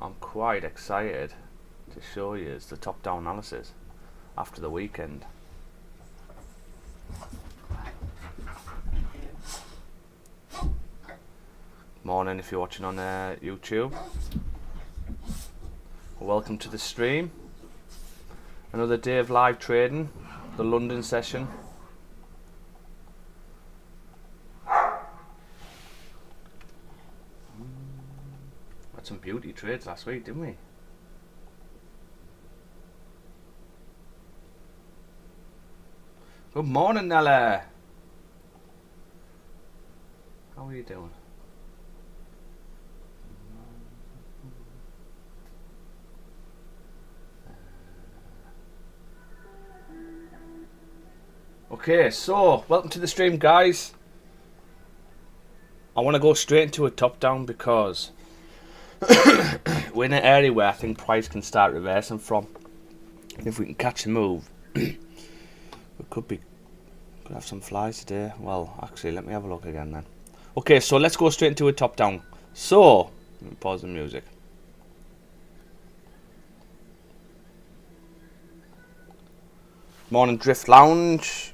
I'm quite excited to show you is the top-down analysis after the weekend. Morning if you're watching on YouTube. Welcome to the stream. Another day of live trading, the London session. Had some beauty trades last week, didn't we? Good morning, Nella. How are you doing? Okay, so welcome to the stream, guys. I want to go straight into a top down because we're in an area where I think price can start reversing from. And if we can catch a move, we could have some flies today. Well, actually, let me have a look again then. Okay, so let's go straight into a top down. So let me pause the music. Morning, Drift Lounge.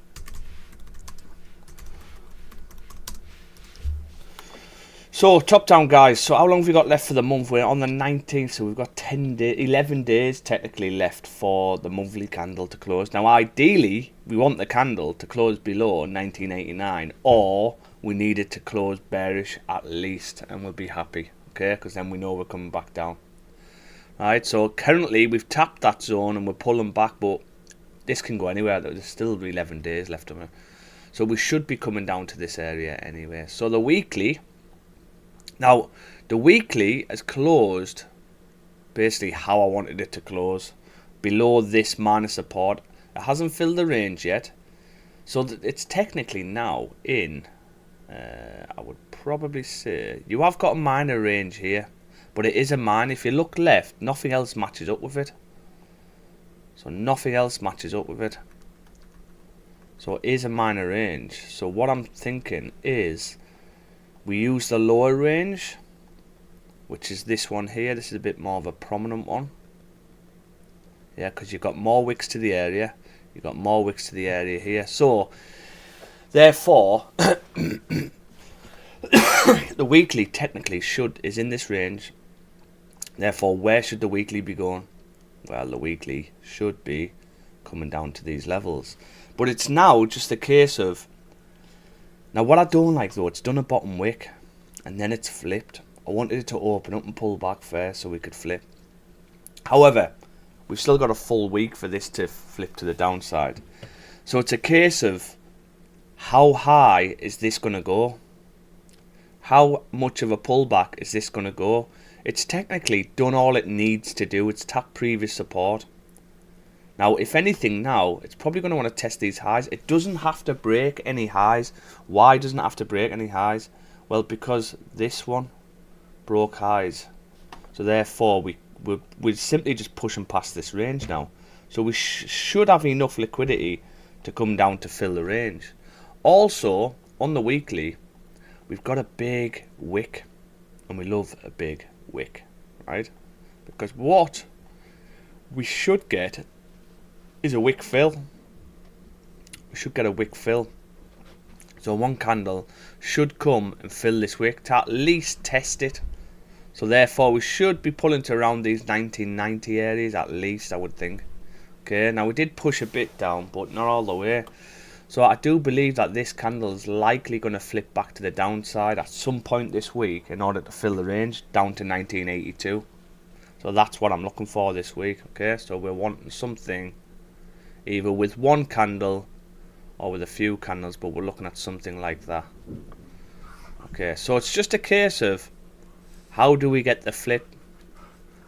So top down, guys. So how long have we got left for the month? We're on the 19th, so we've got 11 days technically left for the monthly candle to close. Now ideally we want the candle to close below 1989, or we need it to close bearish at least, and we'll be happy, okay, because then we know we're coming back down. Alright, so currently we've tapped that zone and we're pulling back, but this can go anywhere. There's still 11 days left of it, so we should be coming down to this area anyway. So the weekly, now the weekly has closed basically how I wanted it to close, below this minor support. It hasn't filled the range yet, so it's technically now in I would probably say you have got a minor range here, but it is a minor. If you look left, nothing else matches up with it. So nothing else matches up with it. So it is a minor range. So what I'm thinking is we use the lower range, which is this one here. This is a bit more of a prominent one. Yeah, because you've got more wicks to the area. You've got more wicks to the area here. So therefore the weekly technically is in this range. Therefore, where should the weekly be going? Well, the weekly should be coming down to these levels. But it's now just a case of, now what I don't like though, it's done a bottom wick and then it's flipped. I wanted it to open up and pull back first so we could flip. However, we've still got a full week for this to flip to the downside. So it's a case of, how high is this going to go? How much of a pullback is this going to go? It's technically done all it needs to do. It's tapped previous support. Now, if anything now, it's probably going to want to test these highs. It doesn't have to break any highs. Why doesn't it have to break any highs? Well, because this one broke highs. So therefore, we're simply just pushing past this range now. So we should have enough liquidity to come down to fill the range. Also, on the weekly, we've got a big wick. And we love a big wick, right? Because what we should get is a wick fill. We should get a wick fill. So one candle should come and fill this wick to at least test it. So therefore we should be pulling to around these 1990 areas at least, I would think. Okay, now we did push a bit down, but not all the way. So I do believe that this candle is likely going to flip back to the downside at some point this week in order to fill the range down to 1982. So that's what I'm looking for this week. Okay, so we're wanting something either with one candle or with a few candles, but we're looking at something like that. Okay, so it's just a case of how do we get the flip.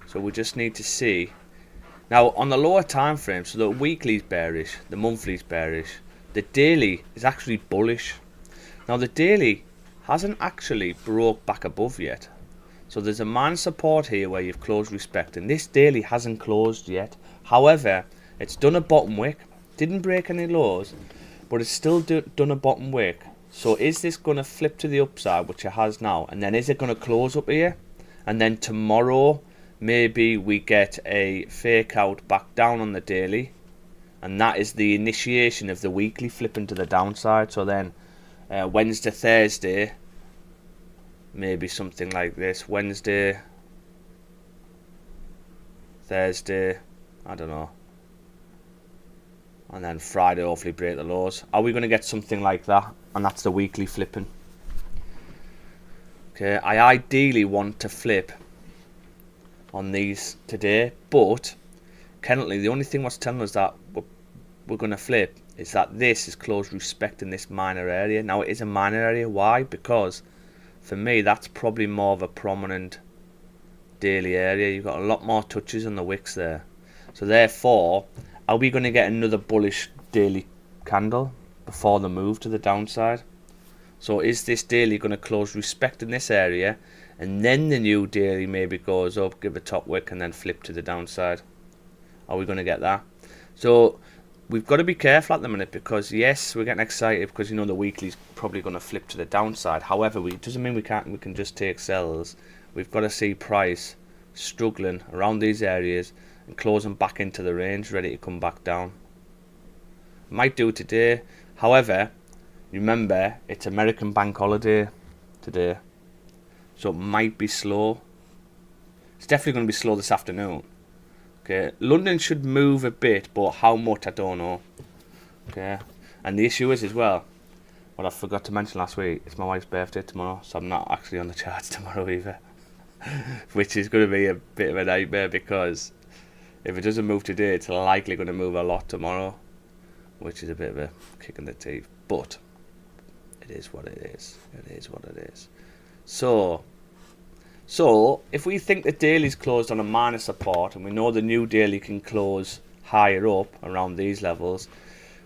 So we just need to see. Now on the lower time frame, so the weekly's bearish, the monthly's bearish, the daily is actually bullish. Now the daily hasn't actually broke back above yet. So there's a minor support here where you've closed respect, and this daily hasn't closed yet. However, it's done a bottom wick, didn't break any lows, but it's still done a bottom wick. So is this going to flip to the upside, which it has now, and then is it going to close up here, and then tomorrow maybe we get a fake out back down on the daily, and that is the initiation of the weekly flipping to the downside. So then Wednesday, Thursday, maybe something like this. Wednesday, Thursday, I don't know, and then Friday hopefully break the lows. Are we going to get something like that? And that's the weekly flipping. Okay, I ideally want to flip on these today, but currently the only thing what's telling us that we're going to flip is that this is closed respecting this minor area. Now it is a minor area. Why? Because for me that's probably more of a prominent daily area. You've got a lot more touches on the wicks there. So therefore, are we going to get another bullish daily candle before the move to the downside? So is this daily going to close respecting this area, and then the new daily maybe goes up, give a top wick, and then flip to the downside? Are we going to get that? So we've got to be careful at the minute, because yes, we're getting excited because the weekly's probably going to flip to the downside. However, it doesn't mean we can just take sells. We've got to see price struggling around these areas and closing back into the range, ready to come back down. Might do today. However, remember it's American bank holiday today, so it might be slow. It's definitely going to be slow this afternoon. Okay, London should move a bit, but how much I don't know. Okay, and the issue is as well, what I forgot to mention last week, it's my wife's birthday tomorrow, so I'm not actually on the charts tomorrow either. Which is going to be a bit of a nightmare, because if it doesn't move today, it's likely going to move a lot tomorrow, which is a bit of a kick in the teeth. But it is what it is. It is what it is. So if we think the daily's closed on a minor support, and we know the new daily can close higher up around these levels,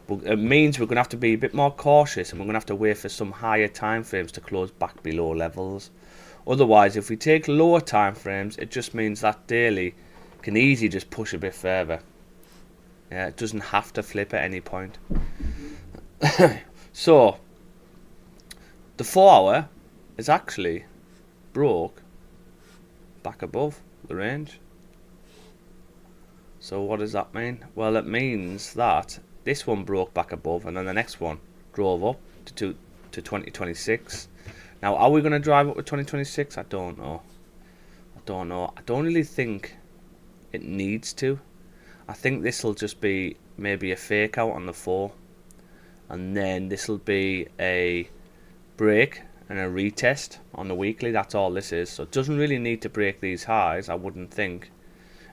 it means we're going to have to be a bit more cautious, and we're going to have to wait for some higher time frames to close back below levels. Otherwise, if we take lower time frames, it just means that daily can easily just push a bit further. Yeah, it doesn't have to flip at any point. So the 4 hour is actually broke back above the range. So what does that mean? Well, it means that this one broke back above, and then the next one drove up to 2026. Now, are we going to drive up to 2026? I don't know. I don't really think it needs to. I think this will just be maybe a fake out on the 4, and then this will be a break and a retest on the weekly. That's all this is. So it doesn't really need to break these highs, I wouldn't think.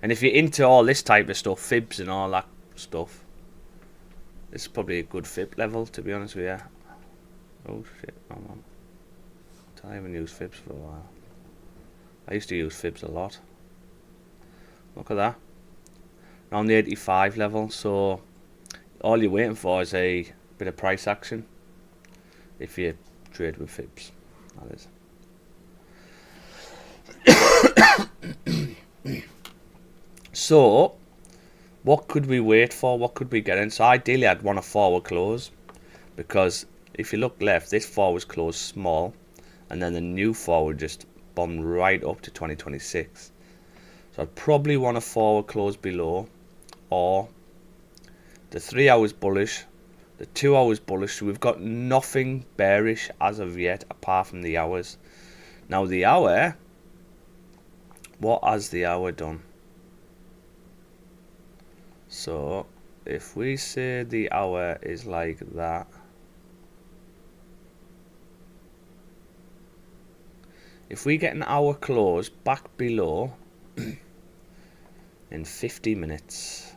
And if you're into all this type of stuff, fibs and all that stuff, this is probably a good fib level, to be honest with you. Oh shit, hold on. I haven't used fibs for a while. I used to use fibs a lot. Look at that. Around the 85 level, so all you're waiting for is a bit of price action if you trade with fibs, that is. So what could we wait for? What could we get in? So ideally I'd want a forward close, because if you look left, this forward closed small, and then the new forward just bombed right up to 2026. So I'd probably want a forward close below, or the 3 hours bullish, the 2 hours bullish. So we've got nothing bearish as of yet apart from the hours. Now the hour, what has the hour done? So if we say the hour is like that, if we get an hour close back below in 50 minutes,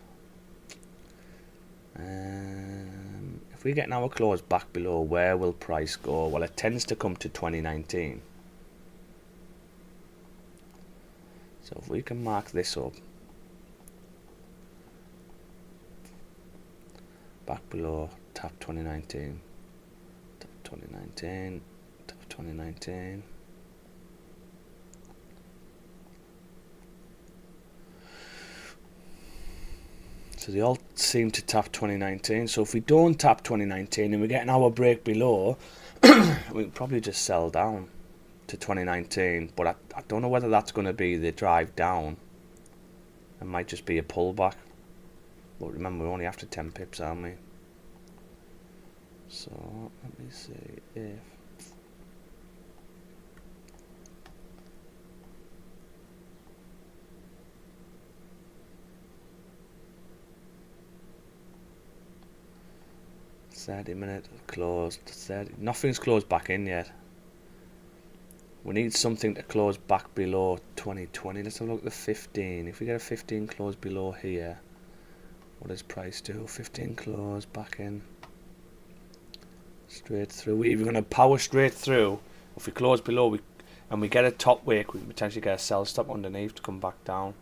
if we get an hour close back below, where will price go? Well, it tends to come to 2019. So if we can mark this up, back below, tap 2019, tap 2019, tap 2019. So they all seem to tap 2019. So if we don't tap 2019 and we get an hour break below, we can probably just sell down to 2019. But I don't know whether that's going to be the drive down It might just be a pullback. But remember, we're only after 10 pips, aren't we? So let me see if minute closed. 30. Nothing's closed back in yet. We need something to close back below 2020. Let's have a look at the 15. If we get a 15 close below here, what does price do? 15 close back in. Straight through. We're either going to power straight through. If we close below and we get a top wick, we can potentially get a sell stop underneath to come back down.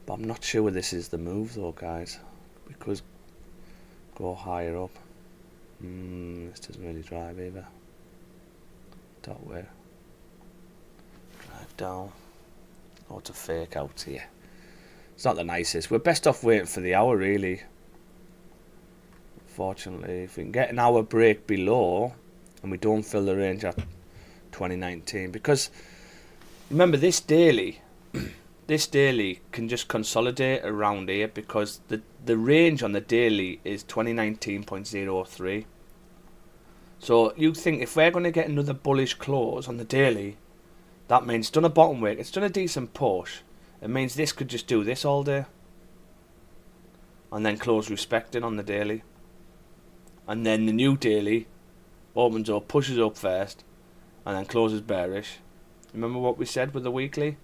But I'm not sure this is the move though, guys. Because go higher up. This doesn't really drive either. Top way. Drive down. Oh, it's a fake out here. It's not the nicest. We're best off waiting for the hour, really. Fortunately, if we can get an hour break below and we don't fill the range at 2019, because remember this daily can just consolidate around here, because the range on the daily is 2019.03. So you think if we're going to get another bullish close on the daily, that means it's done a bottom wick, it's done a decent push. It means this could just do this all day and then close respecting on the daily, and then the new daily opens up, pushes up first, and then closes bearish. Remember what we said with the weekly?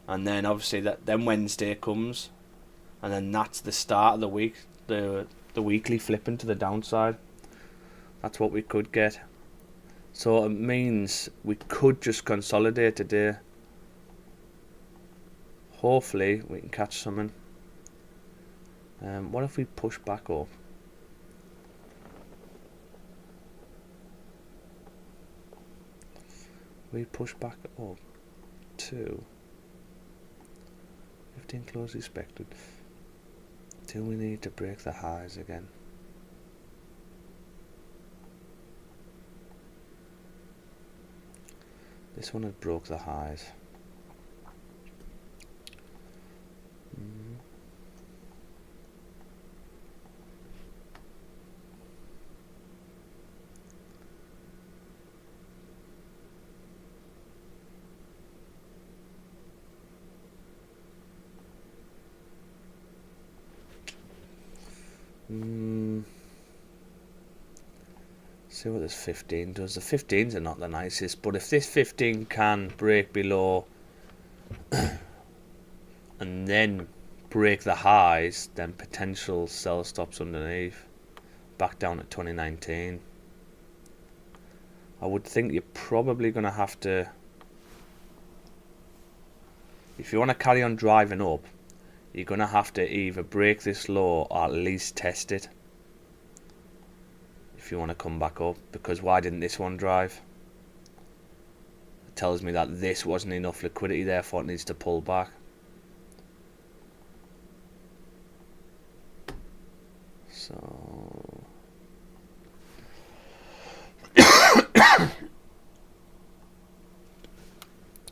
And then obviously then Wednesday comes, and then that's the start of the week, the weekly flipping to the downside. That's what we could get. So it means we could just consolidate today. Hopefully we can catch something. What if we push back up? We push back up to 15 close expected. Do we need to break the highs again? This one had broke the highs. See what this 15 does. The 15s are not the nicest, but if this 15 can break below and then break the highs, then potential sell stops underneath, back down at 2019. I would think you're probably going to have to, if you want to carry on driving up, you're going to have to either break this low or at least test it if you want to come back up. Because why didn't this one drive? It tells me that this wasn't enough liquidity, therefore it needs to pull back. So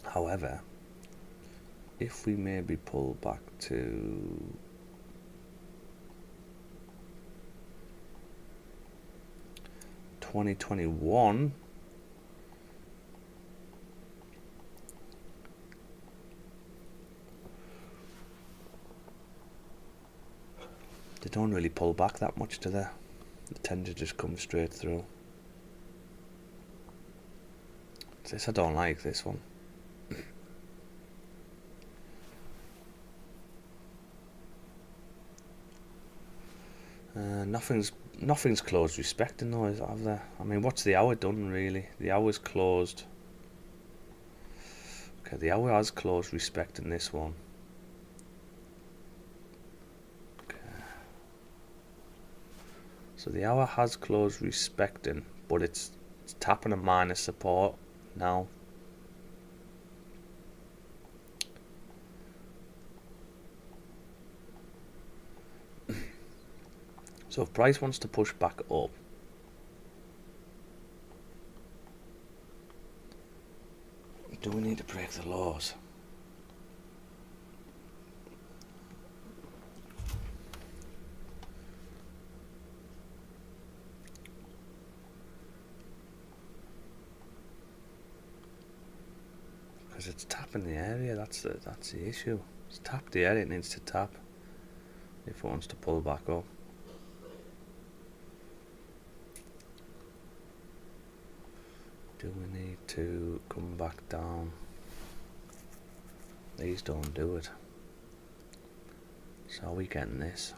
however, if we maybe pull back to 2021, they don't really pull back that much, do they? They tend to just come straight through. This, I don't like this one. Nothing's closed respecting though, have there? I mean, what's the hour done really? The hour's closed. Okay, the hour has closed respecting this one. Okay. So the hour has closed respecting, but it's tapping a minus support now. So if price wants to push back up, Do we need to break the lows? Because it's tapping the area, that's the issue. It's tapped the area, it needs to tap if it wants to pull back up. Do we need to come back down? These don't do it. So are we getting this?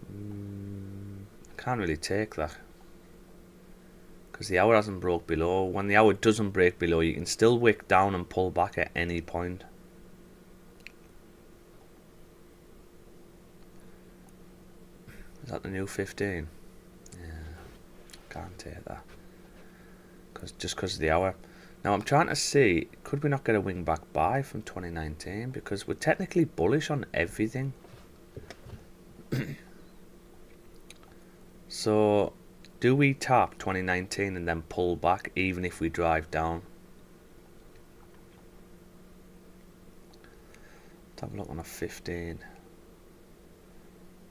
I can't really take that, because the hour hasn't broke below. When the hour doesn't break below, you can still wick down and pull back at any point. Is that the new 15? Yeah, can't take that, just because of the hour. Now I'm trying to see, could we not get a wing back buy from 2019, because we're technically bullish on everything. So do we tap 2019 and then pull back even if we drive down? Let's have a look on a 15.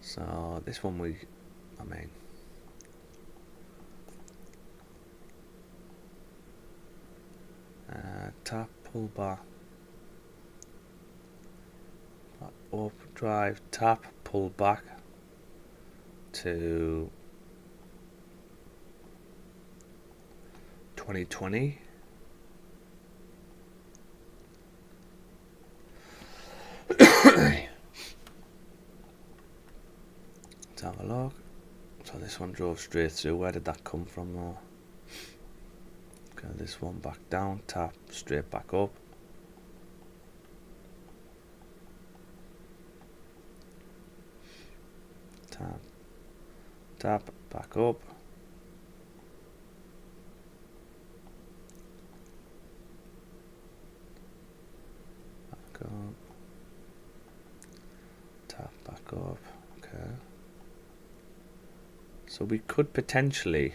So this one tap, pull back, up, drive, tap, pull back to 2020. Let's have a look. So this one drove straight through. Where did that come from though? Okay, this one back down, tap, straight back up. Tap, tap, back up. Back up. Tap, back up. Okay. So we could potentially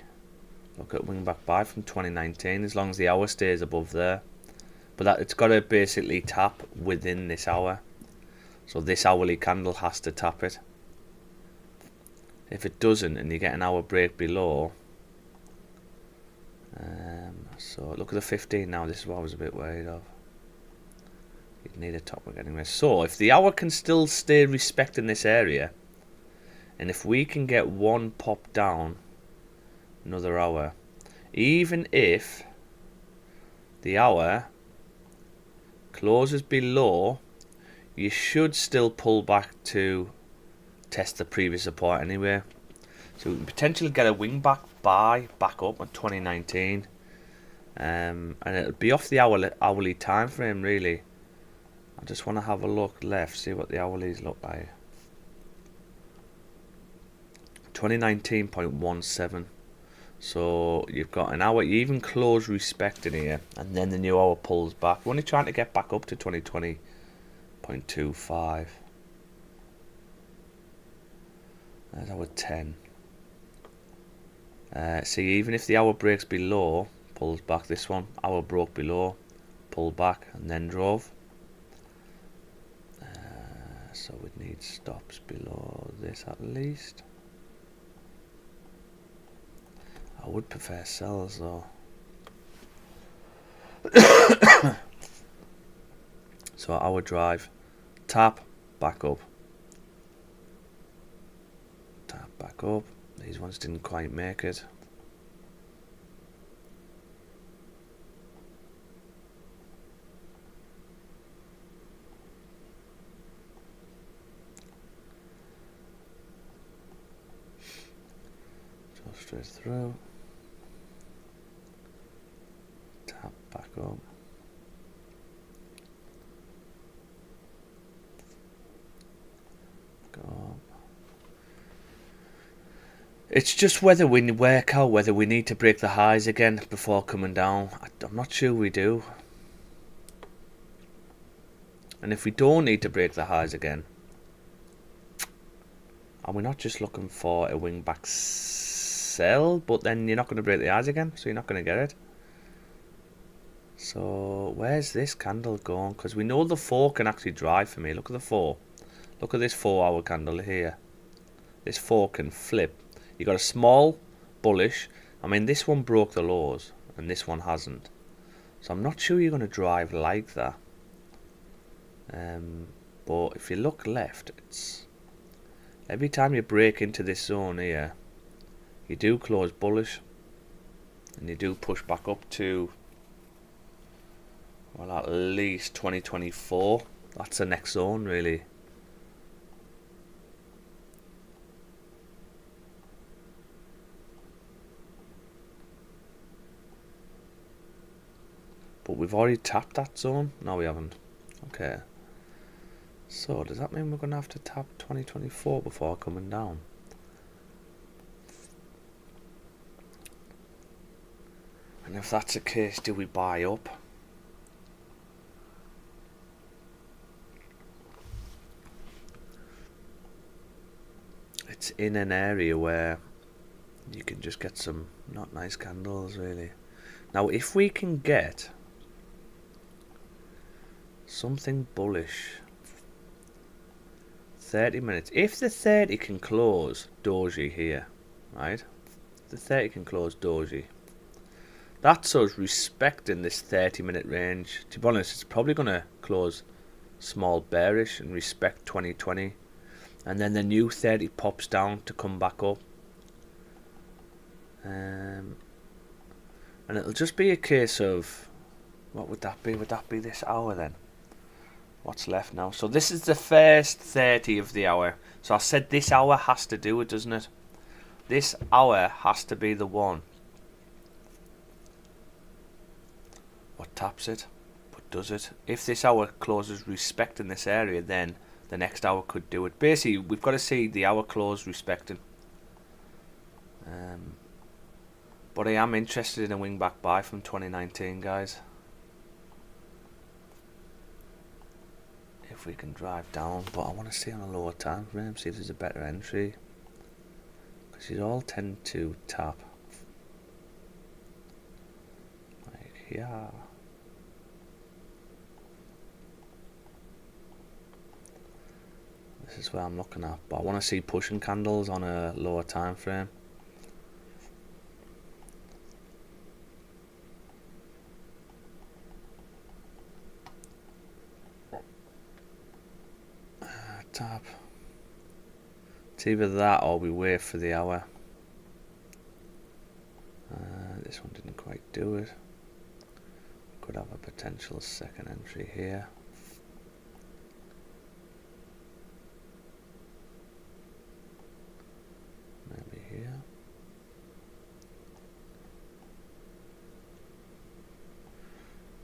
look at wing back buy from 2019 as long as the hour stays above there. But that it's got to basically tap within this hour. So this hourly candle has to tap it. If it doesn't and you get an hour break below, so look at the 15 now. This is what I was a bit worried of. You'd need a top wick anyway. So if the hour can still stay respecting this area, and if we can get one pop down another hour, even if the hour closes below, you should still pull back to test the previous support anyway. So we can potentially get a wing back buy back up on 2019, and it'll be off the hourly time frame really. I just want to have a look left, see what the hourlies look like. 2019.17. So you've got an hour, you even close respecting here, and then the new hour pulls back. We're only trying to get back up to 2020.25. That's hour 10. See, even if the hour breaks below, pulls back. This one, hour broke below, pulled back, and then drove. So we'd need stops below this at least. I would prefer sells though. So I would drive, tap, back up. Tap, back up. These ones didn't quite make it. So straight through. Tap, back up. Go up. It's just whether we work out whether we need to break the highs again before coming down. I'm not sure we do. And if we don't need to break the highs again, are we not just looking for a wing back sell? But then you're not going to break the highs again, so you're not going to get it. So where's this candle going? Because we know the 4 can actually drive for me. Look at the 4. Look at this 4-hour candle here. This 4 can flip. You got a small bullish. I mean, this one broke the lows and this one hasn't. So I'm not sure you're going to drive like that. But if you look left, it's every time you break into this zone here, you do close bullish and you do push back up to, well, at least 2024. That's the next zone, really. But we've already tapped that zone. No, we haven't. Okay. So does that mean we're going to have to tap 2024 before coming down? And if that's the case, do we buy up? It's in an area where you can just get some not nice candles, really. Now, if we can get something bullish, 30 minutes. If the 30 can close doji here, right? The 30 can close doji. That's us respecting this 30-minute range. To be honest, it's probably going to close small bearish and respect 2020. And then the new 30 pops down to come back up. And it'll just be a case of, what would that be? Would that be this hour then? What's left now? So this is the first 30 of the hour. So I said this hour has to do it, doesn't it? This hour has to be the one. What taps it? But does it? If this hour closes respecting this area, then the next hour could do it. Basically, we've got to see the hour close respecting. But I am interested in a wing back buy from 2019, guys. If we can drive down, but I want to see on a lower time frame, see if there's a better entry, because these all tend to tap like here. This is where I'm looking at, but I want to see pushing candles on a lower time frame. Tap. It's either that or we wait for the hour. This one didn't quite do it. Could have a potential second entry here. Maybe here.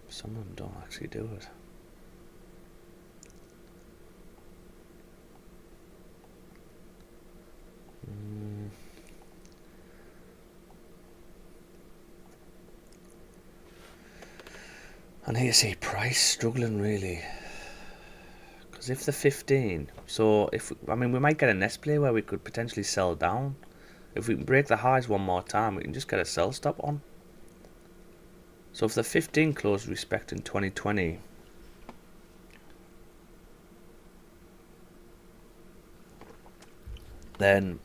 Some of them don't actually do it. And here you see price struggling really, because if the 15, so if I mean we might get a nest play where we could potentially sell down. If we can break the highs one more time, we can just get a sell stop on. So if the 15 closed respect in 2020, then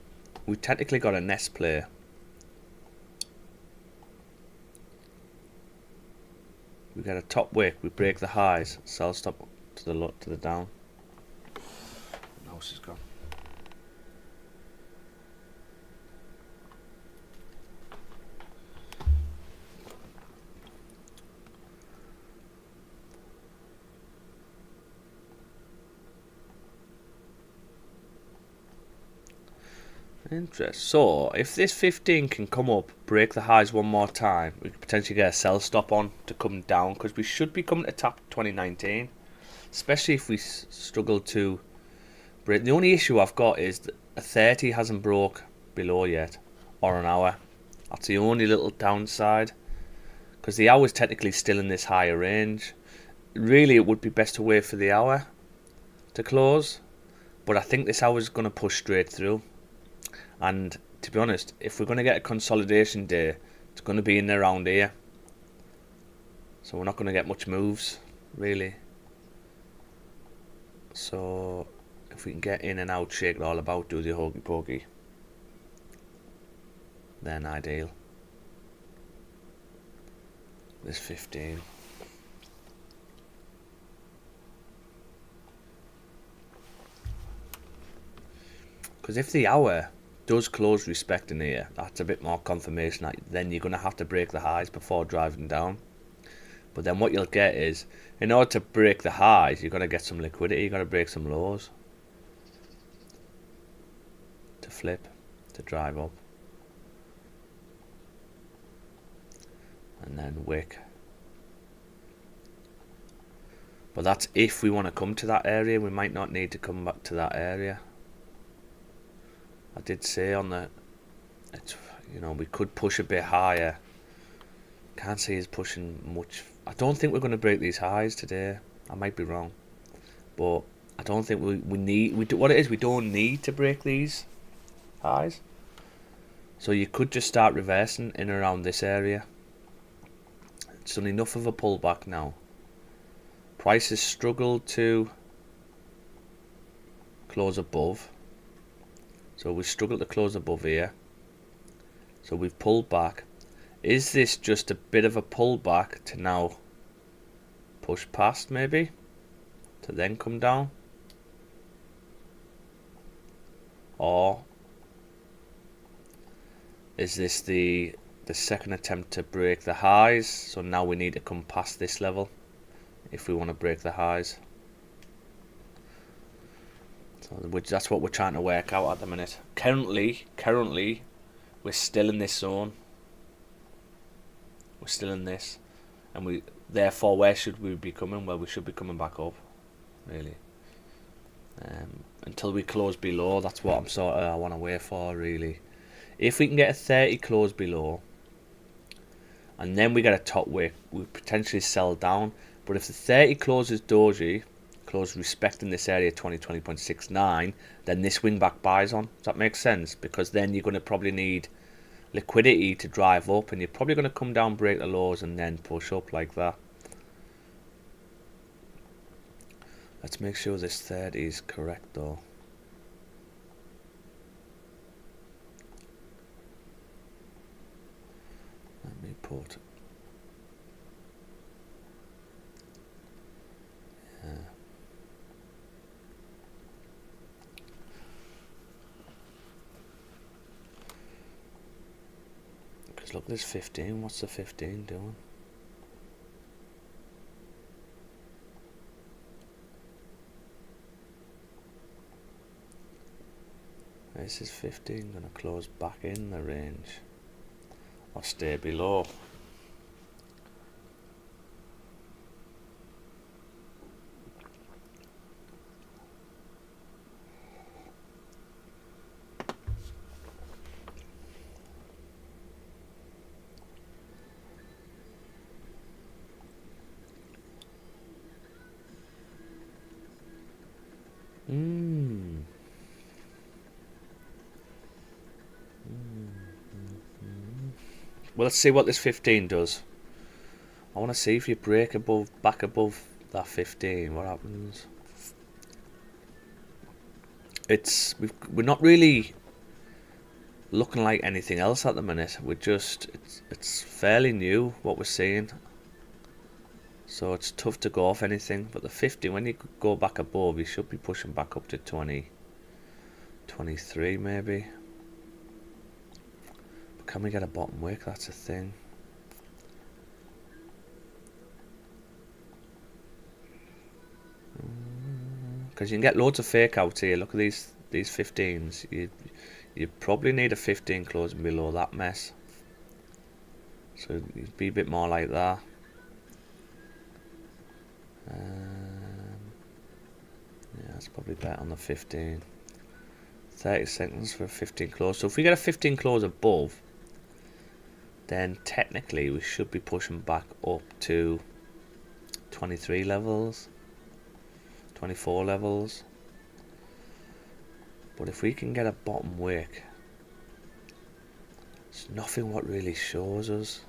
we technically got a nest play. We get a top wick, we break the highs, sell stop to the down. Mouse is gone. Interest. So if this 15 can come up, break the highs one more time, we could potentially get a sell stop on to come down, because we should be coming to tap 2019, especially if we struggle to break. The only issue I've got is that a 30 hasn't broke below yet, or an hour. That's the only little downside, because the hour is technically still in this higher range. Really, it would be best to wait for the hour to close, but I think this hour is going to push straight through. And to be honest, if we're going to get a consolidation day, it's going to be in around here. So we're not going to get much moves, really. So if we can get in and out, shake it all about, do the hokey pokey, then ideal. This 15. Because if the hour does close respecting here, that's a bit more confirmation that then you're going to have to break the highs before driving down. But then what you'll get is, in order to break the highs, you're going to get some liquidity, you've got to break some lows to flip, to drive up. And then wick. But that's if we want to come to that area. We might not need to come back to that area. I did say on the, you know, we could push a bit higher. Can't see us pushing much. I don't think we're going to break these highs today. I might be wrong, but I don't think we need. What it is, we don't need to break these highs. So you could just start reversing in around this area. It's done enough of a pullback now. Prices struggled to close above. So we struggled to close above here. So we've pulled back. Is this just a bit of a pullback to now push past maybe? To then come down? Or is this the second attempt to break the highs? So now we need to come past this level if we want to break the highs. So that's what we're trying to work out at the minute. Currently, we're still in this zone. We're still in this, and therefore where should we be coming? Well, we should be coming back up, really. Until we close below, that's what I want to wait for, really. If we can get a 30 close below, and then we get a top wick, we potentially sell down. But if the 30 closes doji, close respecting this area 20.69, then this swing back buys on. Does that make sense? Because then you're going to probably need liquidity to drive up, and you're probably going to come down, break the lows, and then push up like that. Let's make sure this 30 is correct though. Let me put look, there's 15. What's the 15 doing? This is 15 going to close back in the range or stay below. Well, let's see what this 15 does. I want to see if you break back above that 15, what happens. We're not really looking like anything else at the minute. It's fairly new what we're seeing. So it's tough to go off anything. But the 50, when you go back above, you should be pushing back up to 20, 23 maybe. But can we get a bottom wick? That's a thing. Because you can get loads of fake outs here. Look at these 15s. You probably need a 15 closing below that mess. So you'd be a bit more like that. Yeah, that's probably better on the 15. 30 seconds for a 15 close. So if we get a 15 close above, then technically we should be pushing back up to 23 levels, 24 levels. But if we can get a bottom wick, there's nothing what really shows us.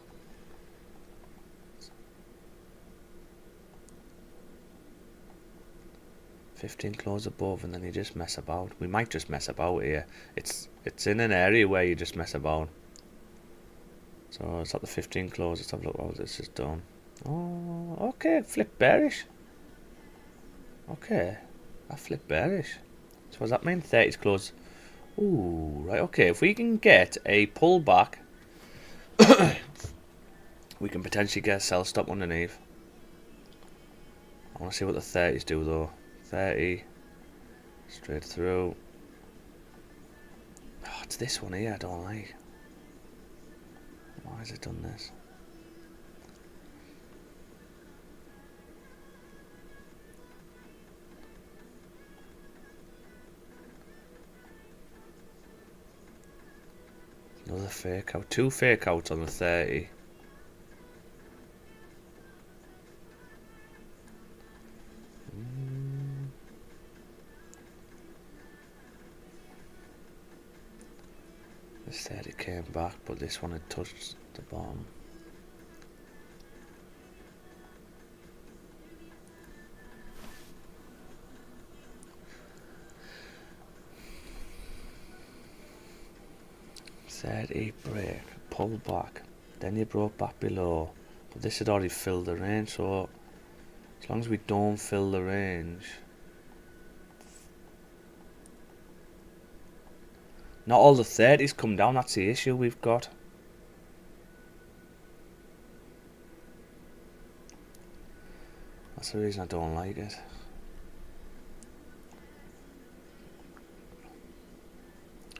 15 close above, and then you just mess about. We might just mess about here. It's in an area where you just mess about. So it's at the 15 close. Let's have a look what this has done. Oh, okay, flip bearish. Okay, I flip bearish. So what does that mean? 30's close. Ooh, right, okay. If we can get a pullback, we can potentially get a sell stop underneath. I want to see what the 30's do though. 30, straight through. Oh, it's this one here I don't like. Why has it done this? Another fake out. 2 fake outs on the 30. This 30 came back, but this one had touched the bottom. Break, pull back, then you broke back below, but this had already filled the range, so as long as we don't fill the range, not all the 30's come down, that's the issue we've got. That's the reason I don't like it.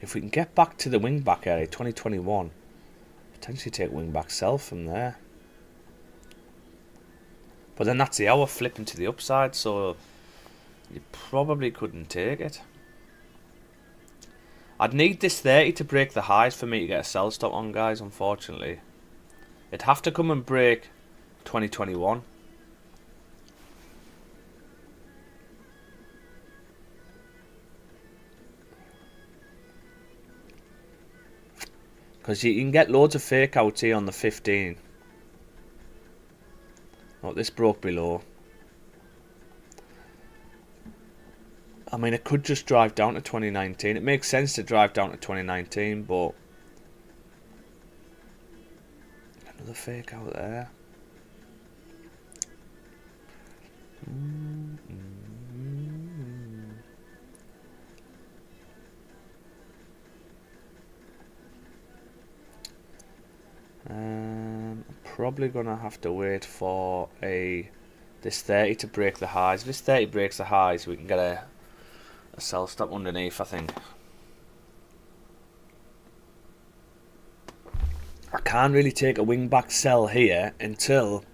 If we can get back to the wing back area, 2021, potentially take wing back sell from there. But then that's the hour flipping to the upside, so you probably couldn't take it. I'd need this 30 to break the highs for me to get a sell stop on, guys, unfortunately. It'd have to come and break 2021. Because you can get loads of fake outs here on the 15. Oh, this broke below. I mean, it could just drive down to 2019. It makes sense to drive down to 2019, but another fake out there. Probably gonna have to wait for this 30 to break the highs. If this 30 breaks the highs, we can get a sell stop underneath, I think. I can't really take a wing back sell here until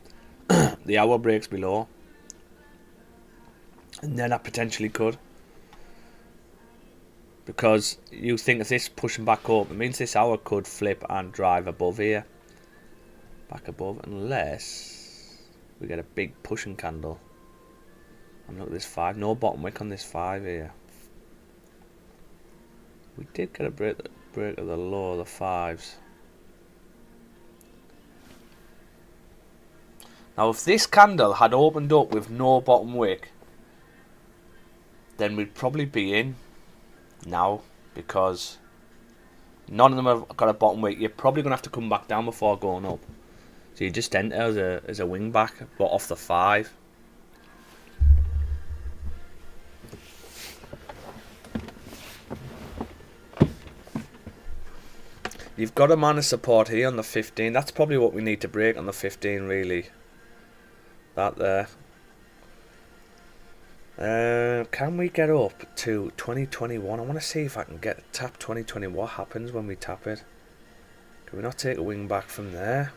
the hour breaks below, and then I potentially could, because you think if this pushing back up, it means this hour could flip and drive above here, back above, unless we get a big pushing candle. And look at this 5, no bottom wick on this 5 here. We did get a break of the low of the 5s. Now if this candle had opened up with no bottom wick, then we'd probably be in now, because none of them have got a bottom wick. You're probably going to have to come back down before going up. So you just enter as a wing back, but off the 5. You've got a man of support here on the 15. That's probably what we need to break on the 15, really. That there. Can we get up to 2021? I want to see if I can tap 2020. What happens when we tap it? Can we not take a wing back from there?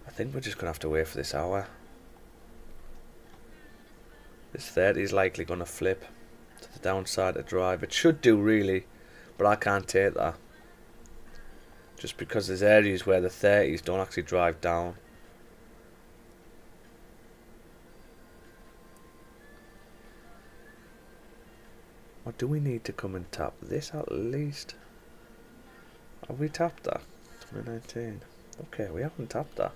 I think we're just going to have to wait for this hour. This 30 is likely going to flip to the downside to drive. It should do, really, but I can't take that. Just because there's areas where the 30s don't actually drive down. Or do we need to come and tap this at least? Have we tapped that? 2019. Okay, we haven't tapped that.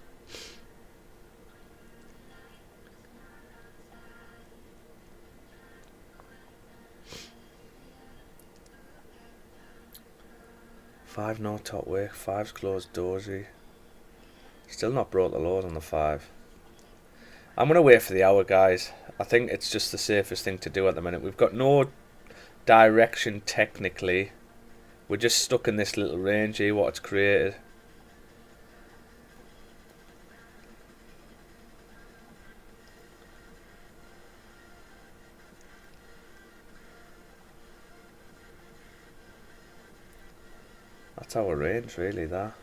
Five no top wick, five's closed dozy. Still not broke the lows on the 5. I'm going to wait for the hour, guys. I think it's just the safest thing to do at the minute. We've got no direction technically. We're just stuck in this little range here, what it's created. That's our range, really, that.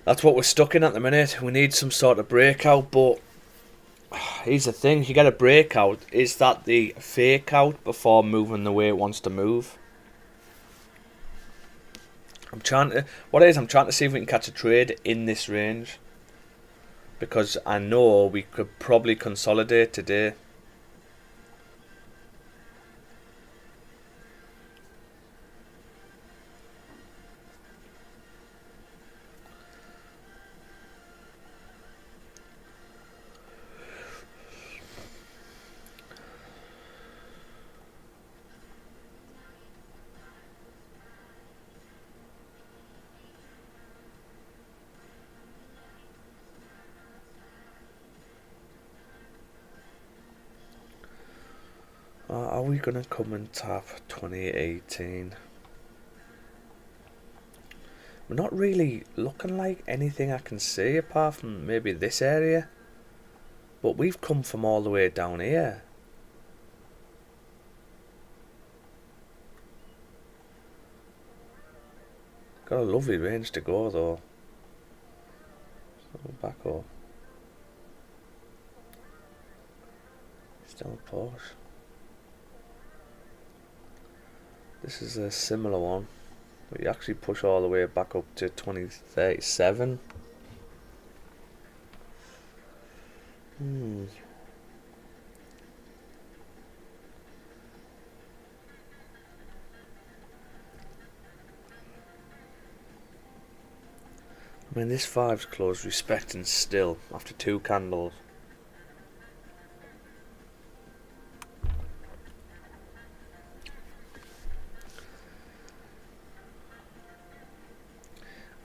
That's what we're stuck in at the minute. We need some sort of breakout, but here's the thing. If you get a breakout, is that the fake out before moving the way it wants to move? I'm trying to see if we can catch a trade in this range, because I know we could probably consolidate today. Are we going to come and tap 2018? We're not really looking like anything I can see apart from maybe this area. But we've come from all the way down here. Got a lovely range to go though. So back up. Still a push. This is a similar one. We actually push all the way back up to 2037. I mean, this 5's closed respecting still after 2 candles.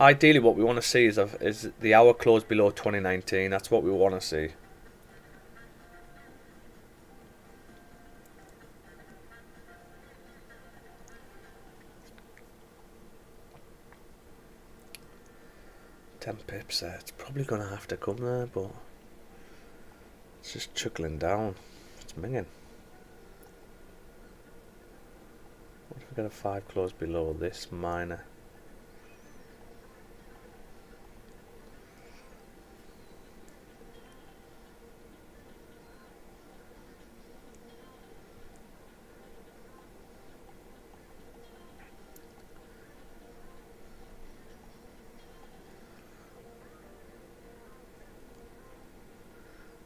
Ideally, what we want to see is the hour close below 2019. That's what we want to see. $10 there. It's probably going to have to come there, but it's just trickling down. It's minging. What if we get a 5 close below this minor?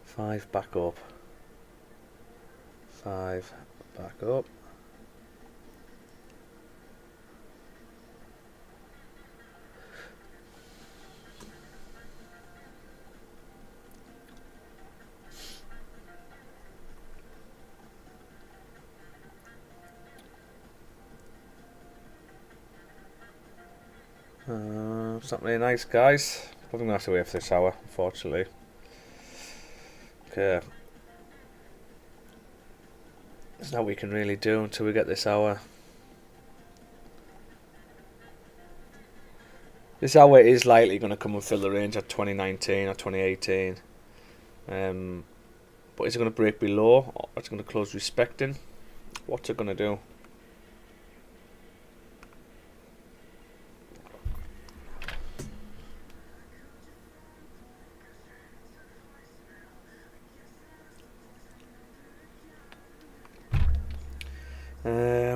Five back up. 5 back up. It's not really nice, guys. Probably gonna have to wait for this hour, unfortunately. Okay. There's nothing we can really do until we get this hour. This hour is likely going to come and fill the range at 2019 or 2018. But is it going to break below, or is it going to close respecting? What's it going to do?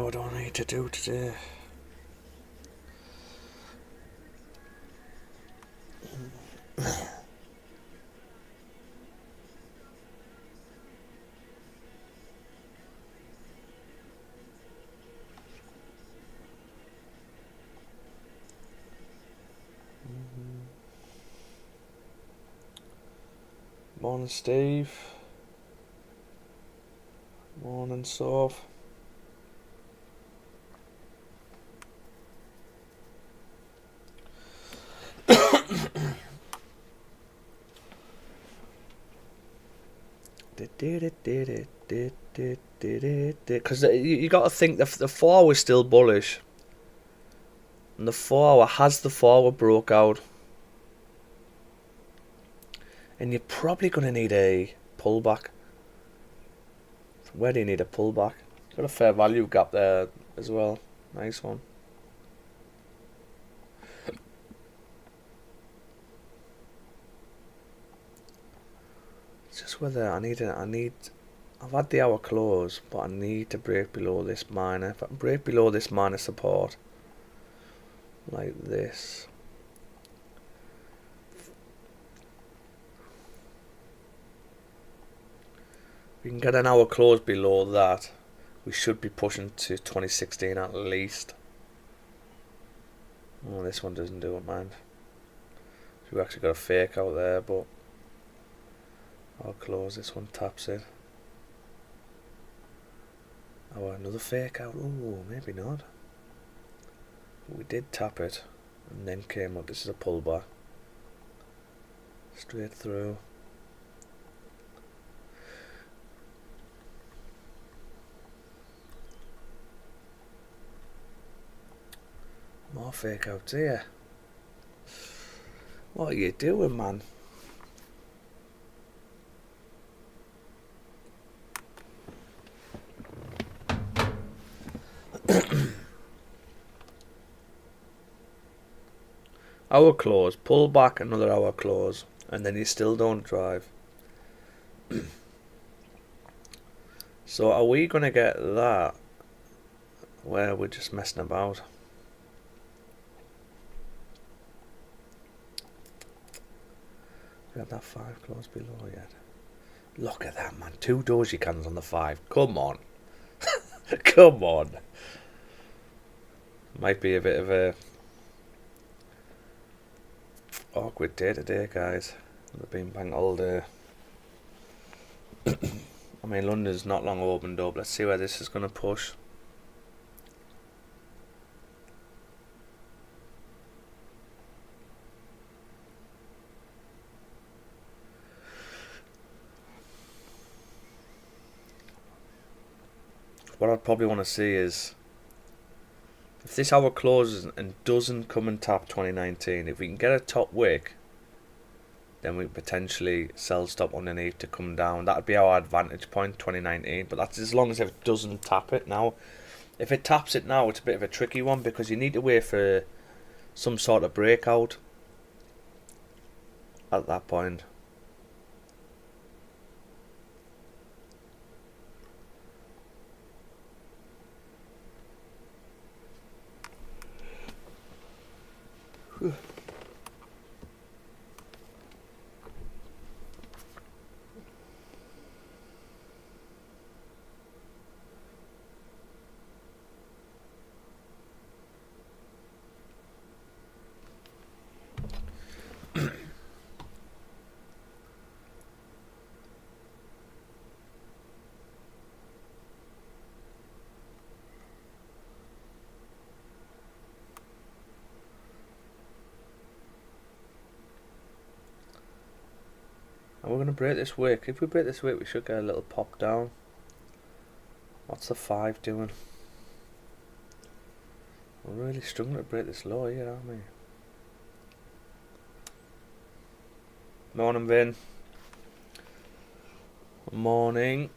What do I need to do today? Morning, Steve. Morning, Soph. Because you got to think the 4 hour is still bullish, and the 4 hour has the forward broke out, and you're probably going to need a pullback. Where do you need a pullback? Got a fair value gap there as well. Nice one. It's just whether I've had the hour close, but I need to break below this minor. If I can break below this minor support, like this, if we can get an hour close below that, we should be pushing to 2016 at least. Oh, this one doesn't do it, man. We've actually got a fake out there, but I'll close. This one taps it. Oh, another fake out. Oh, maybe not. But we did tap it, and then came up. This is a pullback. Straight through. More fake outs here. What are you doing, man? Hour close, pull back, another hour close, and then you still don't drive. So are we going to get that where we're just messing about? We have that 5 close below yet. Look at that, man. 2 doji candles on the 5. Come on. Come on. Might be a bit of a awkward day today, guys. I've been bang all day. I mean, London's not long opened up. Let's see where this is going to push. What I'd probably want to see is if this hour closes and doesn't come and tap 2019, if we can get a top wick, then we potentially sell stop underneath to come down. That would be our advantage point, 2019. But that's as long as it doesn't tap it now. If it taps it now, it's a bit of a tricky one because you need to wait for some sort of breakout at that point. Whew. And we're going to break this wick. If we break this wick, we should get a little pop down. What's the 5 doing? We're really struggling to break this low here, aren't we? Morning, Vin. Morning.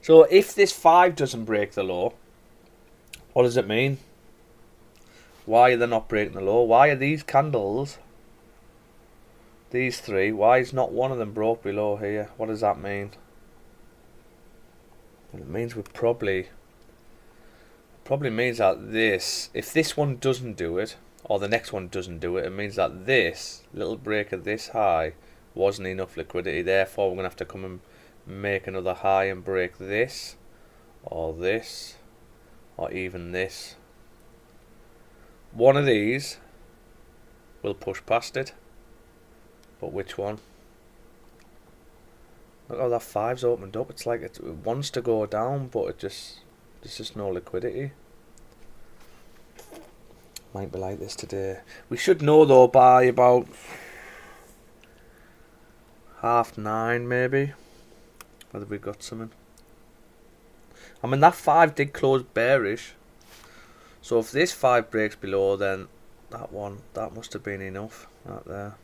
So if this 5 doesn't break the low, what does it mean? Why are they not breaking the low? Why are these candles, these 3, why is not one of them broke below here? What does that mean? Well, it means we probably means that this, if this one doesn't do it, or the next one doesn't do it, it means that this little break at this high wasn't enough liquidity. Therefore, we're going to have to come and make another high and break this, or even this. one of these will push past it, but which one? Look how that 5's opened up. It's like it wants to go down, but there's just no liquidity. Might be like this today. We should know though by about 9:30 maybe whether we got something. I mean, that 5 did close bearish, so if this 5 breaks below, then that must have been enough right there.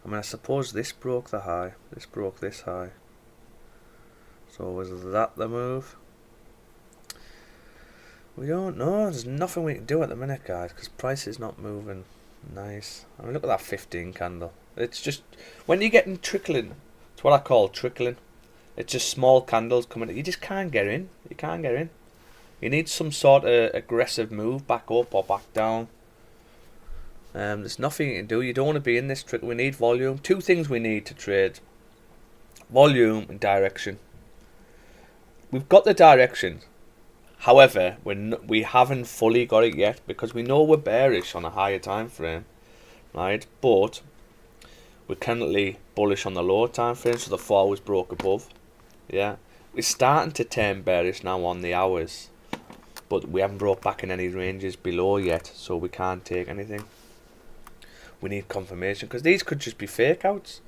I mean, I suppose this broke the high, this broke this high, so was that the move? We don't know. There's nothing we can do at the minute, guys, because price is not moving nice. I mean, look at that 15 candle. It's just, when you're getting trickling, it's what I call trickling. It's just small candles coming in. You just can't get in. You can't get in. You need some sort of aggressive move back up or back down. There's nothing you can do. You don't want to be in this trick. We need volume. Two things we need to trade: volume and direction. We've got the direction. However, we haven't fully got it yet, because we know we're bearish on a higher time frame, right? But we're currently bullish on the lower time frame, so the 4 was broke above. Yeah, we're starting to turn bearish now on the hours, but we haven't broke back in any ranges below yet, so we can't take anything. We need confirmation, because these could just be fake outs.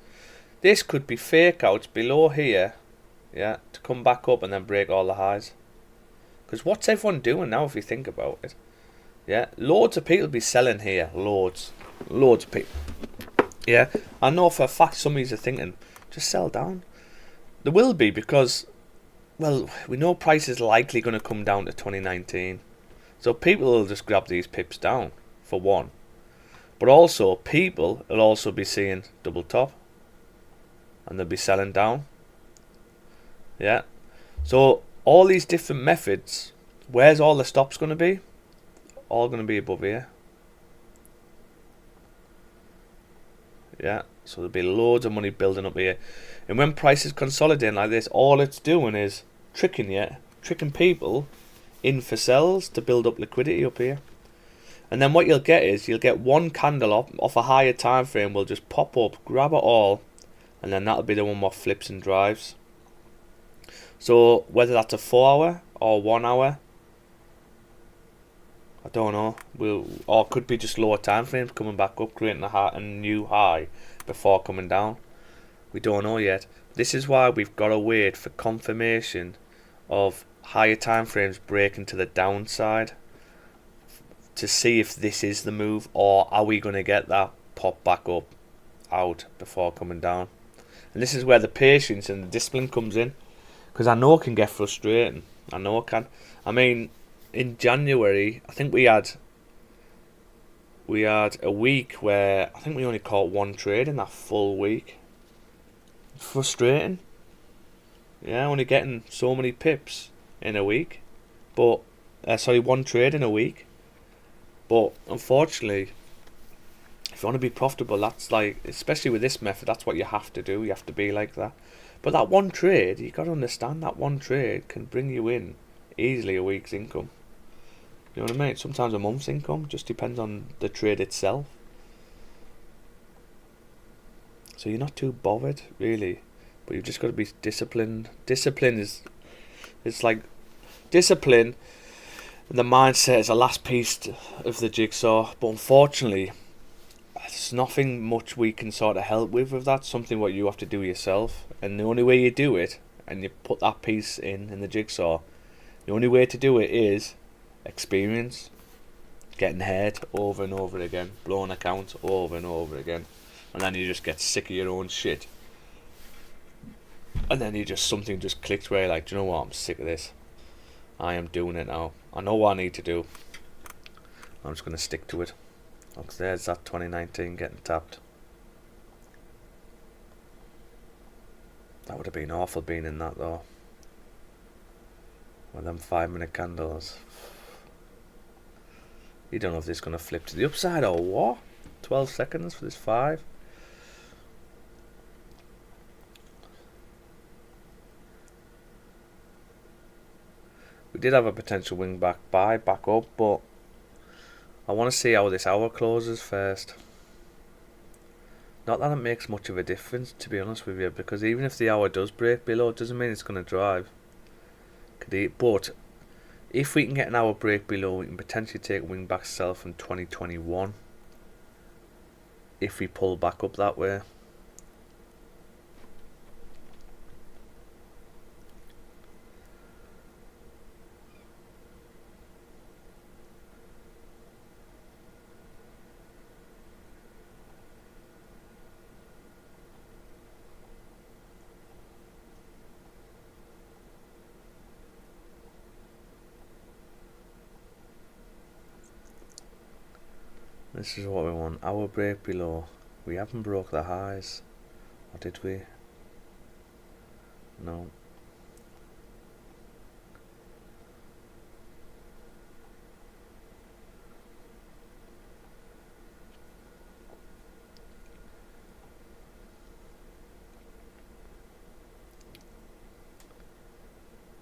This could be fake outs below here, yeah, to come back up and then break all the highs. Because what's everyone doing now if you think about it? Yeah, loads of people be selling here. Loads of people. Yeah, I know for a fact some of you are thinking, just sell down. There will be, because, well, we know price is likely going to come down to 2019. So people will just grab these pips down, for one. But also, people will also be seeing double top. And they'll be selling down. Yeah. So all these different methods, where's all the stops going to be? All going to be above here. Yeah, so there'll be loads of money building up here. And when prices consolidate like this, all it's doing is tricking people in for sells to build up liquidity up here. And then what you'll get is, you'll get one candle off a higher time frame will just pop up, grab it all, and then that'll be the one what flips and drives. So whether that's a 4 hour or 1 hour, I don't know. Or it could be just lower time frames coming back up, creating a new high before coming down. We don't know yet. This is why we've got to wait for confirmation of higher time frames breaking to the downside to see if this is the move, or are we going to get that pop back up out before coming down. And this is where the patience and the discipline comes in. Because I know it can get frustrating. I know it can. I mean, in January, I think we had a week where I think we only caught one trade in that full week. It's frustrating. Yeah, only getting so many pips in a week. But, one trade in a week. But, unfortunately, if you want to be profitable, that's like, especially with this method, that's what you have to do. You have to be like that. But that one trade, you got to understand, that one trade can bring you in easily a week's income. You know what I mean? Sometimes a month's income, just depends on the trade itself. So you're not too bothered, really. But you've just got to be disciplined. Discipline it's like, discipline and the mindset is the last piece of the jigsaw. But unfortunately, there's nothing much we can sort of help with that. Something what you have to do yourself. And the only way you do it, and you put that piece in the jigsaw, the only way to do it is experience. Getting hurt over and over again. Blowing accounts over and over again. And then you just get sick of your own shit. And then something just clicks where you're like, do you know what, I'm sick of this. I am doing it now. I know what I need to do. I'm just going to stick to it. Look, there's that 2019 getting tapped. That would have been awful being in that though. With them 5-minute candles. You don't know if this is going to flip to the upside or what? 12 seconds for this 5. We did have a potential wing back buy back up, but I want to see how this hour closes first. Not that it makes much of a difference, to be honest with you, because even if the hour does break below, it doesn't mean it's going to drive. But if we can get an hour break below, we can potentially take a wing back sell from 2021 if we pull back up that way. This is what we want. Hour break below. We haven't broke the highs. Or did we? No.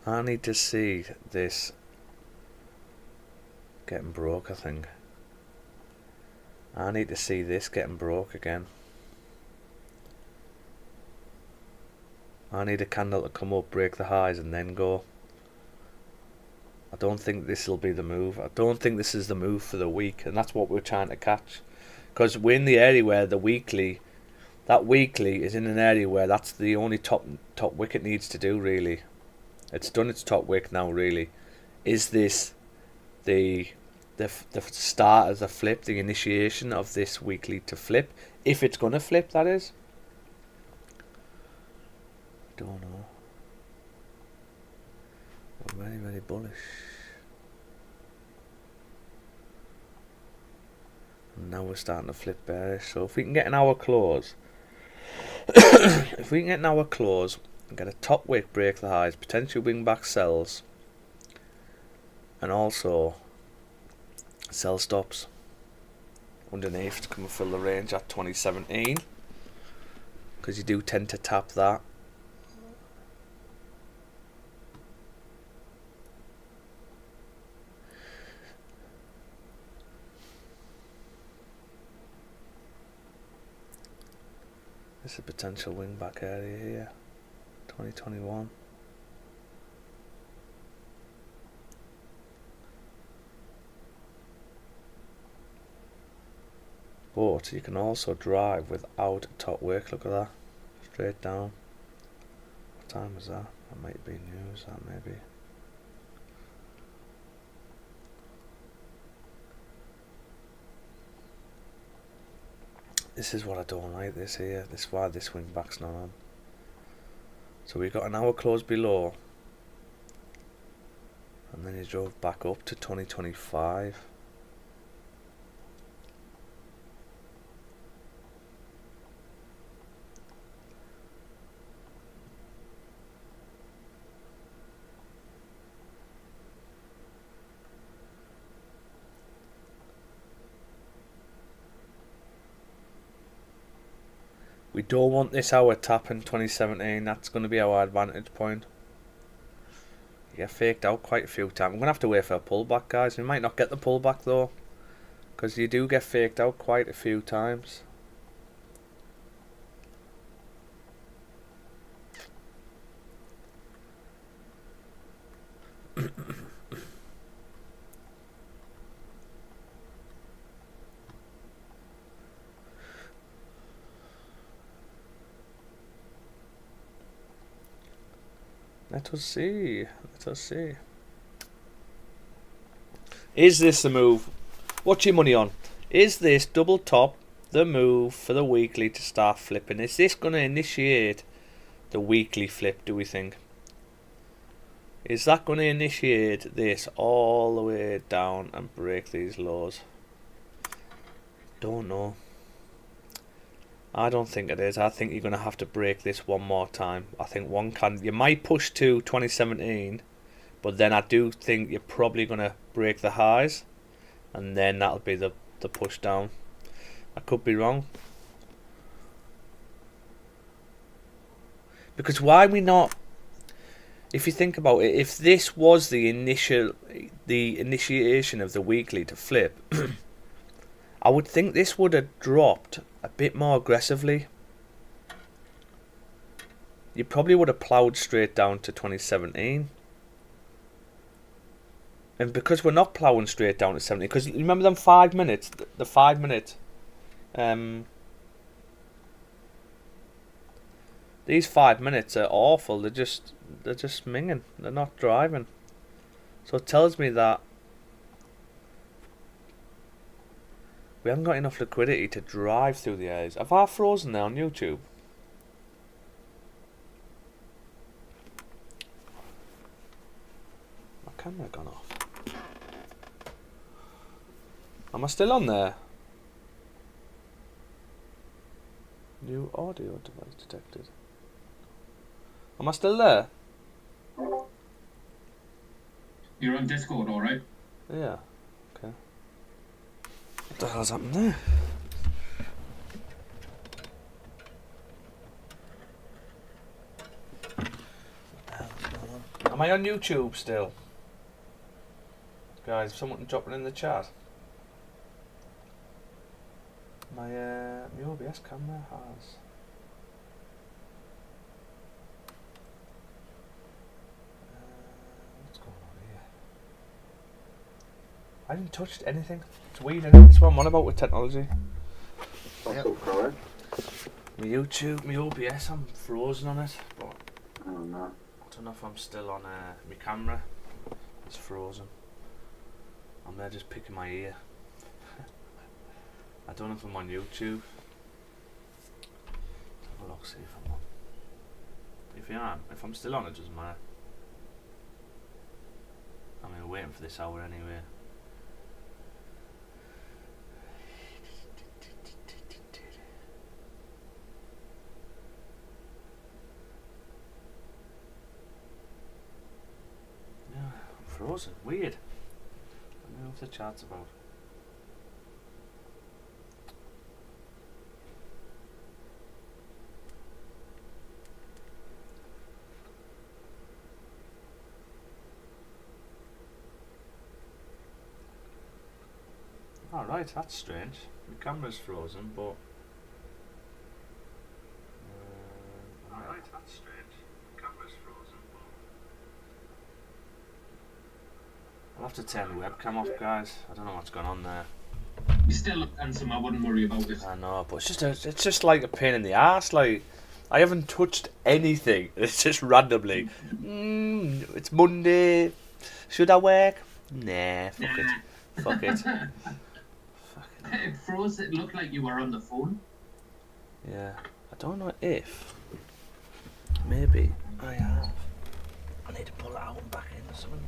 I need to see this getting broke, I think. I need to see this getting broke again. I need a candle to come up, break the highs and then go. I don't think this will be the move. I don't think this is the move for the week, and that's what we're trying to catch. Because we're in the area where the weekly, that weekly is in an area where that's the only top wick it needs to do, really. It's done its top wick now, really. Is this the start of the flip, the initiation of this weekly to flip? If it's going to flip, that is. Don't know. I'm very, very bullish. And now we're starting to flip bearish. So if we can get an hour close, if we can get an hour close and get a top wick, break the highs, potentially wing back sells, and also sell stops underneath to come and fill the range at 2017, because you do tend to tap that. This is a potential wing back area here, 2021. But you can also drive without top wick. Look at that, straight down. What time is that? That might be news, that maybe. This is what I don't like, this here. This is why this wing back's not on. So we got an hour close below, and then he drove back up to 2025. We don't want this hour tap in 2017. That's going to be our advantage point. You get faked out quite a few times. I'm going to have to wait for a pullback, guys. We might not get the pullback though, because you do get faked out quite a few times. Let us see. Let us see. Is this the move? What's your money on? Is this double top the move for the weekly to start flipping? Is this going to initiate the weekly flip, do we think? Is that going to initiate this all the way down and break these lows? Don't know. I don't think it is. I think you're going to have to break this one more time. I think you might push to 2017, but then I do think you're probably going to break the highs, and then that'll be the push down. I could be wrong. Because why we not? If you think about it, if this was the initiation of the weekly to flip, I would think this would have dropped a bit more aggressively. You probably would have ploughed straight down to 2017. And because we're not ploughing straight down to 70, because you remember them 5 minutes, the 5 minute, these 5 minutes are awful. They're just minging. They're not driving. So it tells me that we haven't got enough liquidity to drive through the areas. Have I frozen there on YouTube? My camera gone off. Am I still on there? New audio device detected. Am I still there? You're on Discord, alright? Yeah. Okay. What the hell's happened there? Am I on YouTube still? Guys, someone can drop it in the chat. My OBS camera has... what's going on here? I haven't touched anything. It's weird, isn't it? That's what I'm on about with technology. That's all correct. My YouTube, my OBS, I'm frozen on it, but I don't know. I don't know if I'm still on my camera. It's frozen. I'm there just picking my ear. I don't know if I'm on YouTube. Let's have a look, see if I'm on. If I'm still on, it doesn't matter. I mean, we're waiting for this hour anyway. Yeah, I'm frozen. Weird. Let me know what the chat's about. Alright, that's strange. The camera's frozen, but... Alright, that's strange. The camera's frozen, but... I'll have to turn the webcam off, guys. I don't know what's going on there. You still look handsome, I wouldn't worry about it. I know, but it's just like a pain in the ass. Like, I haven't touched anything. It's just randomly. It's Monday. Should I work? Nah, fuck it. Fuck it. It froze, it looked like you were on the phone. Yeah, I don't know if maybe I have. I need to pull it out and back in or something.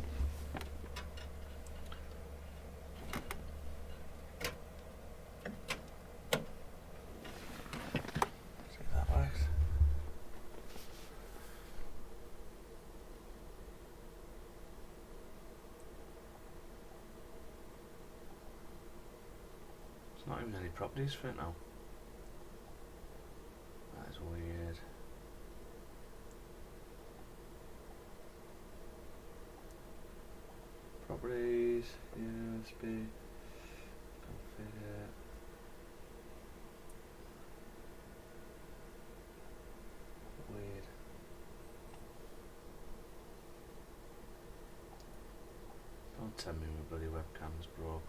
See if that works. Not even any properties for it now. That is weird. Properties, USB, configure. Weird. Don't tell me my bloody webcam's broke.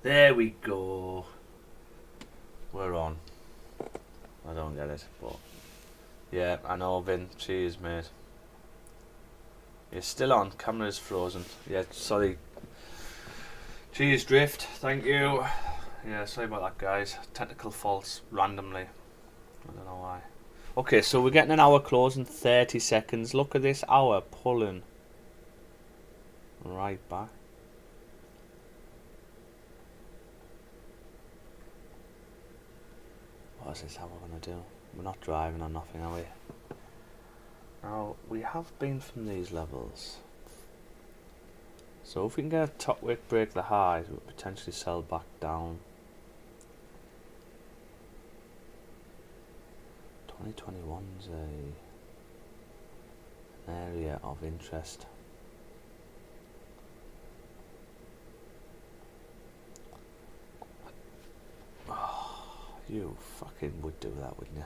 There we go. We're on. I don't get it, but yeah, I know, Vin. Cheers, mate. You're still on. Camera's frozen. Yeah, sorry. Cheers, Drift. Thank you. Yeah, sorry about that, guys. Technical faults randomly. I don't know why. Okay, so we're getting an hour close in 30 seconds. Look at this hour pulling right back. What is this how we're going to do? We're not driving or nothing, are we? Now, we have been from these levels. So if we can get a top wick, break the highs, we'll potentially sell back down. 2021's a area of interest. Oh, you fucking would do that, wouldn't you?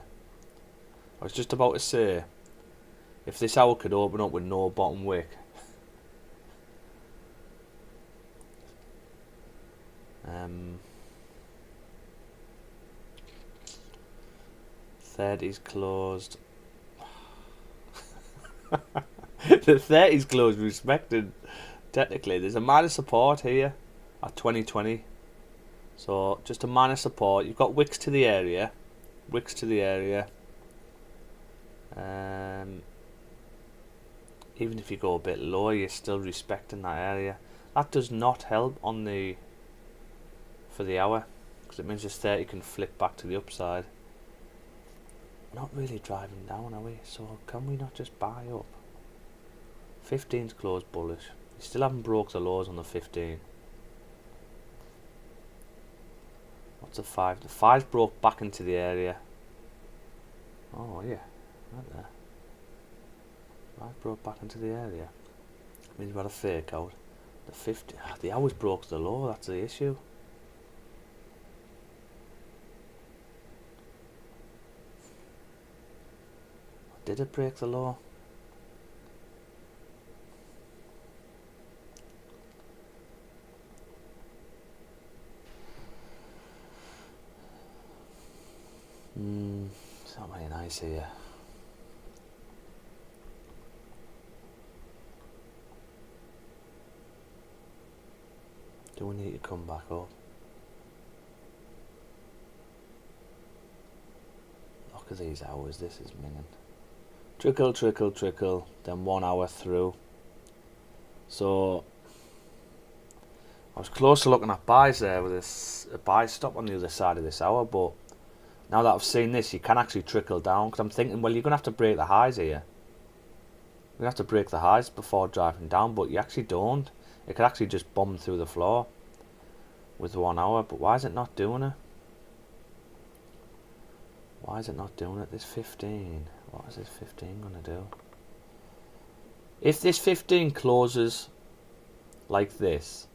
I was just about to say, if this hour could open up with no bottom wick. 30's closed. The 30's closed respected. Technically, there's a minor support here at 2020. So just a minor support. You've got wicks to the area. Wicks to the area. Even if you go a bit lower, you're still respecting that area. That does not help on the for the hour, because it means this 30 can flip back to the upside. Not really driving down, are we? So can we not just buy up? 15's closed bullish. You still haven't broke the lows on the 15. What's a 5? The 5 broke back into the area. Oh yeah, right there. 5 broke back into the area. Means we've got a fake out. The 50. The hours broke the low. That's the issue. Did it break the low? It's not very nice here. Do we need to come back up? Look at these hours, this is minging. Trickle, trickle, trickle, then 1 hour through. So I was close to looking at buys there with a buy stop on the other side of this hour, but now that I've seen this, you can actually trickle down, because I'm thinking, well, you're going to have to break the highs here. You're going to have to break the highs before driving down, but you actually don't. It could actually just bomb through the floor with 1 hour, but why is it not doing it? Why is it not doing it? This 15. What is this 15 going to do? If this 15 closes like this,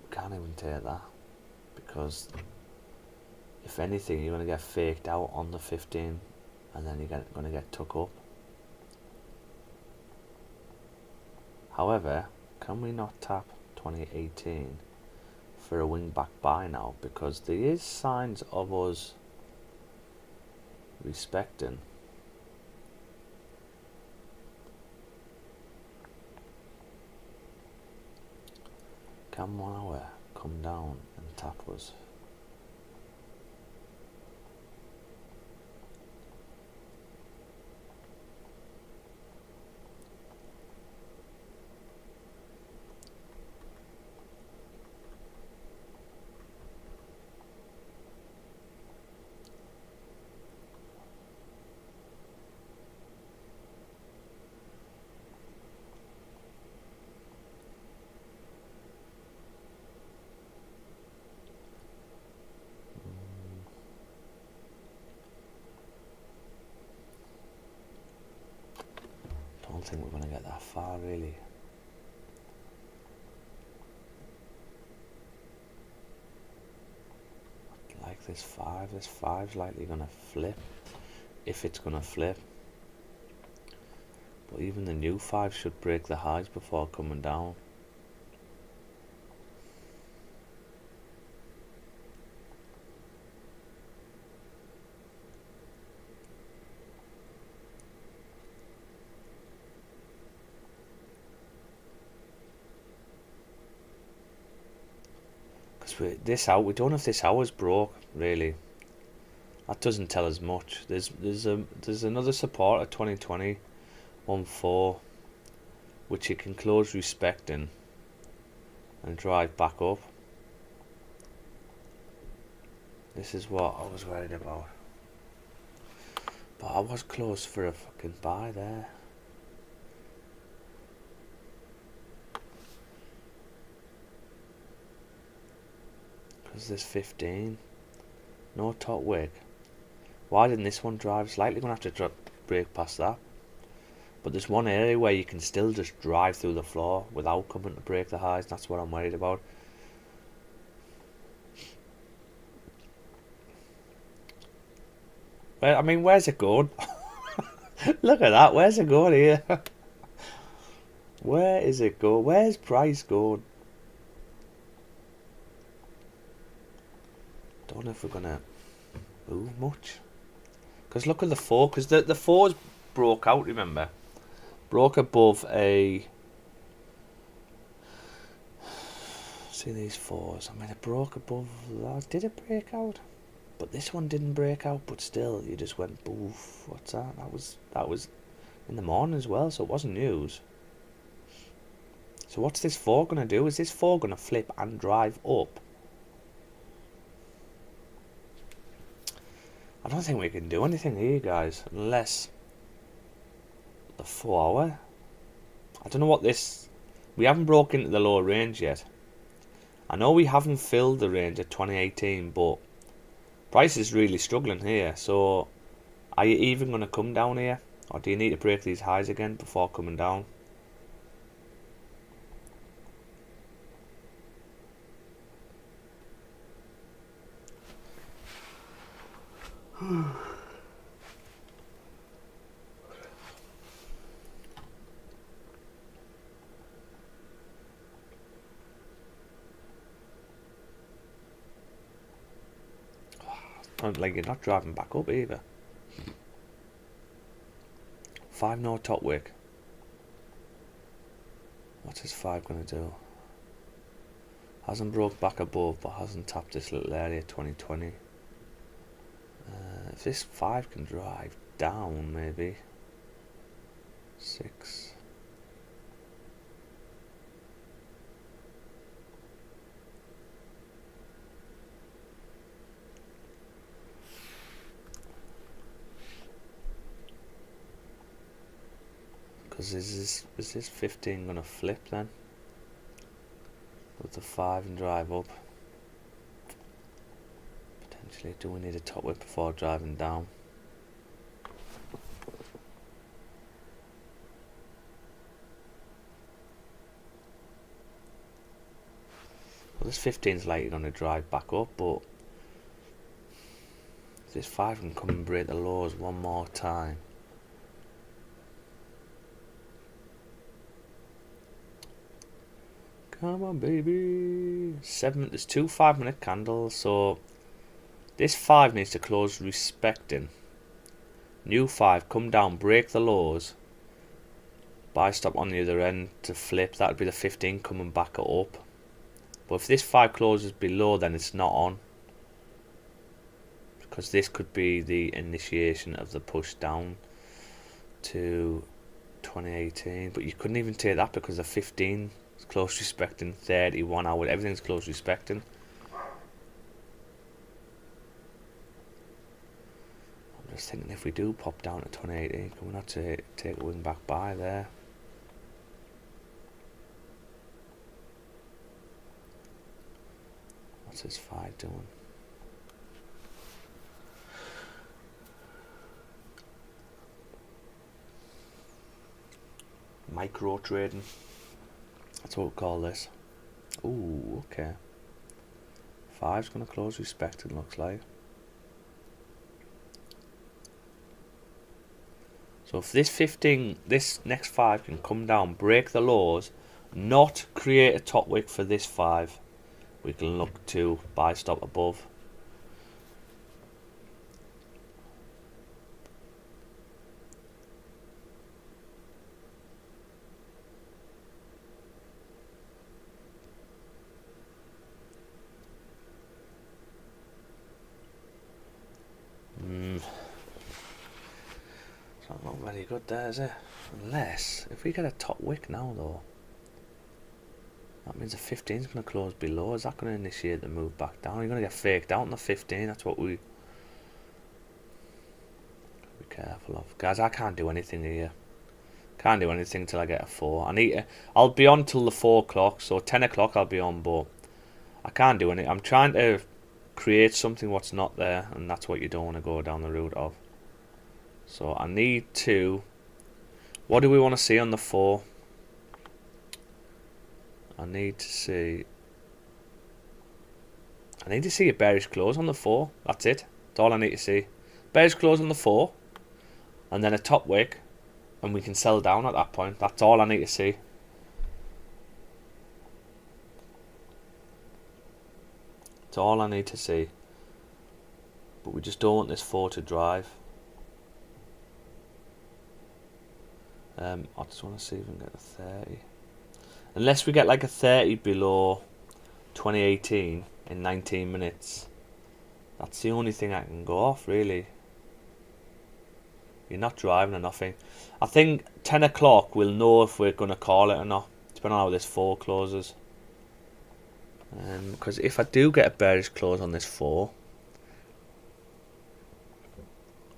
we can't even take that, because if anything, you're going to get faked out on the 15, and then you're going to get took up. However, can we not tap 2018 for a wing back buy now? Because there is signs of us respecting. Can 1 hour come down and tap us? I don't think we're going to get that far, really. Like this 5's likely going to flip, if it's going to flip. But even the new 5 should break the highs before coming down. This out, we don't know if this hour's broke, really. That doesn't tell us much. There's another support at 2020 1.4, which you can close respecting and drive back up. This is what I was worried about. But I was close for a fucking buy there. Because there's 15. No top wick. Why didn't this one drive? It's likely going to have to break past that. But there's one area where you can still just drive through the floor without coming to break the highs. That's what I'm worried about. Well, I mean, where's it going? Look at that. Where's it going here? Where is it going? Where's price going? Don't know if we're going to move much. Because look at the 4. Because the 4's broke out, remember? Broke above a... See these 4s. I mean, it broke above that. Did it break out? But this one didn't break out. But still, you just went, boof. What's that? That was in the morning as well, so it wasn't news. So what's this 4 going to do? Is this 4 going to flip and drive up? I don't think we can do anything here, guys, unless the 4 hour. I don't know what this... We haven't broken into the lower range yet. I know we haven't filled the range at 2018, but price is really struggling here. So are you even going to come down here, or do you need to break these highs again before coming down? Like you're not driving back up either. 5 no top wick. What's this 5 gonna do? Hasn't broke back above, but hasn't tapped this little area 2020. If this 5 can drive down, maybe 6. Because is this 15 gonna flip then? With the 5 and drive up? Potentially. Do we need a top whip before driving down? Well, this 15 is likely going to drive back up, but this 5 can come and break the lows one more time. Come on, baby. There's 2 5-minute candles, so this 5 needs to close respecting. New 5, come down, break the lows. Buy stop on the other end to flip. That would be the 15 coming back up. But if this 5 closes below, then it's not on. Because this could be the initiation of the push down to 2018. But you couldn't even take that because the 15 is close respecting, 31 hour, everything's close respecting. I'm just thinking if we do pop down to 2018, can we not take a wing back buy there? What's this 5 doing? Micro trading. That's what we call this. Ooh, okay. 5's gonna close respected, looks like. So if this 15, this next 5 can come down, break the lows, not create a top wick for this 5, we can look to buy stop above. It's not very good there, is it? Unless, if we get a top wick now though, that means the 15's going to close below. Is that going to initiate the move back down? You're going to get faked out on the 15. That's what we be careful of. Guys, I can't do anything here. Can't do anything till I get a 4. I'll be on till the 4 o'clock, so 10 o'clock I'll be on, but I can't do anything. I'm trying to create something what's not there, and that's what you don't want to go down the route of. So I need to, what do we want to see on the 4? I need to see a bearish close on the 4. That's it. That's all I need to see. Bearish close on the 4, and then a top wick, and we can sell down at that point. That's all I need to see. That's all I need to see. But we just don't want this 4 to drive. I just want to see if we can get a 30. Unless we get like a 30 below 2018 in 19 minutes. That's the only thing I can go off, really. You're not driving or nothing. I think 10 o'clock we'll know if we're going to call it or not, depending on how this 4 closes. Because if I do get a bearish close on this 4,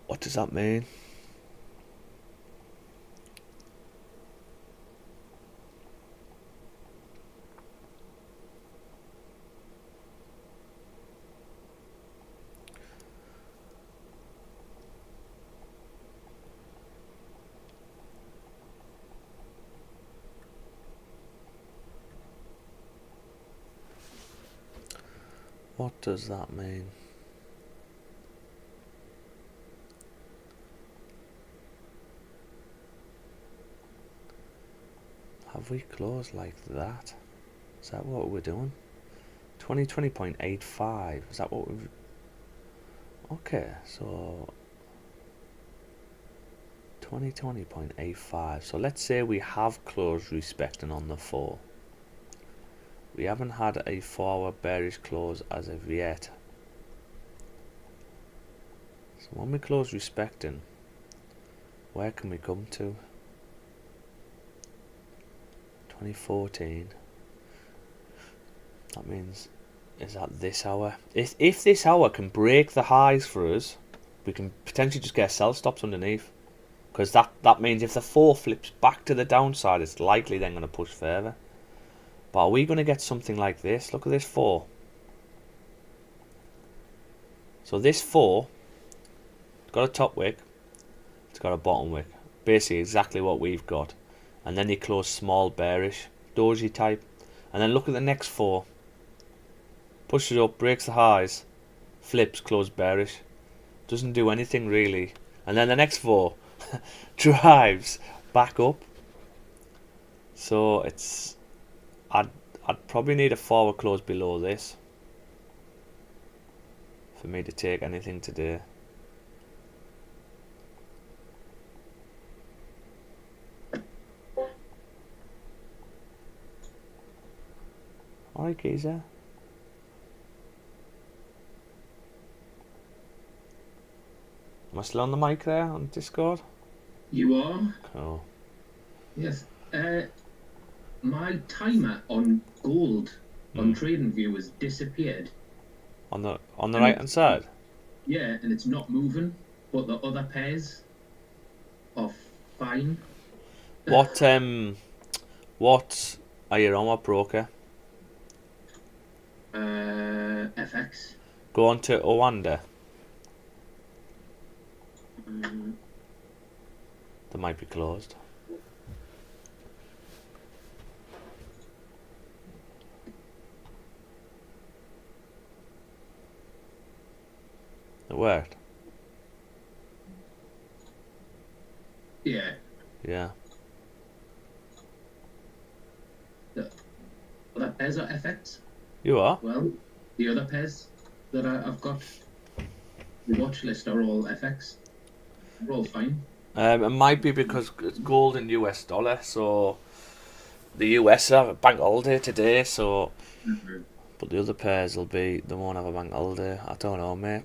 what does that mean? What does that mean? Have we closed like that? Is that what we're doing? 2020.85. Is that what we've... Okay, so 2020.85. So let's say we have closed respecting on the 4. We haven't had a 4-hour bearish close as of yet. So when we close respecting, where can we come to? 2014. That means, is that this hour? If this hour can break the highs for us, we can potentially just get sell stops underneath. Because that means if the 4 flips back to the downside, it's likely then going to push further. But are we going to get something like this? Look at this 4. So this 4, it's got a top wick, it's got a bottom wick. Basically exactly what we've got. And then you close small bearish, doji type. And then look at the next 4. Pushes up, breaks the highs, flips, close bearish. Doesn't do anything really. And then the next 4 drives back up. So it's... I'd probably need a forward close below this for me to take anything today. Alright, geezer. Am I still on the mic there on Discord? You are? Cool. Yes. My timer on gold on TradingView has disappeared. On the right hand side? Yeah, and it's not moving, but the other pairs are fine. What are you on? What broker? FX. Go on to Owanda. They might be closed. It worked. Yeah. Yeah. The other pairs are FX. You are? Well, the other pairs that I've got, the watch list are all FX. They're all fine. It might be because it's gold and US dollar, so the US have a bank holiday today, so but the other pairs will be, they won't have a bank holiday. I don't know, mate.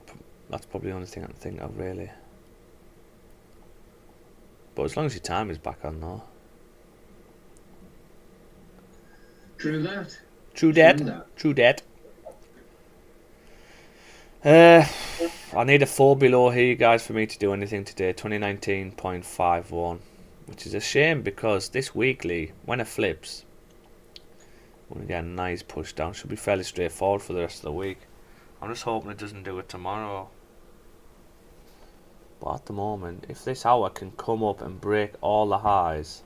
That's probably the only thing I can think of, really. But as long as your time is back on, though. True that. True that. True that. I need a 4 below here, guys, for me to do anything today. 2019.51, which is a shame because this weekly, when it flips, we're going to get a nice push down. Should be fairly straightforward for the rest of the week. I'm just hoping it doesn't do it tomorrow. But at the moment, if this hour can come up and break all the highs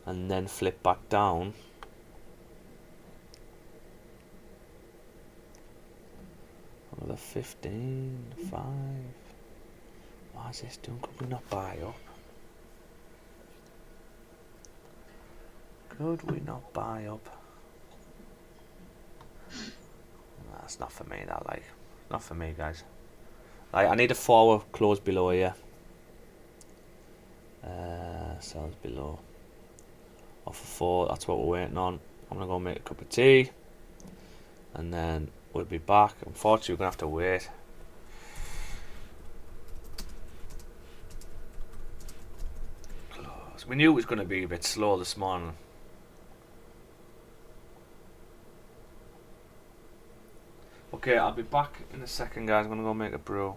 and then flip back down, another 15, 5. What is this doing? Could we not buy up? Could we not buy up? That's not for me, that, like. Not for me, guys. Like, I need a 4 close below here. Sells below. Offer 4, that's what we're waiting on. I'm gonna go make a cup of tea. And then we'll be back. Unfortunately, we're gonna have to wait. Close. We knew it was gonna be a bit slow this morning. Okay, I'll be back in a second, guys. I'm gonna go make a brew.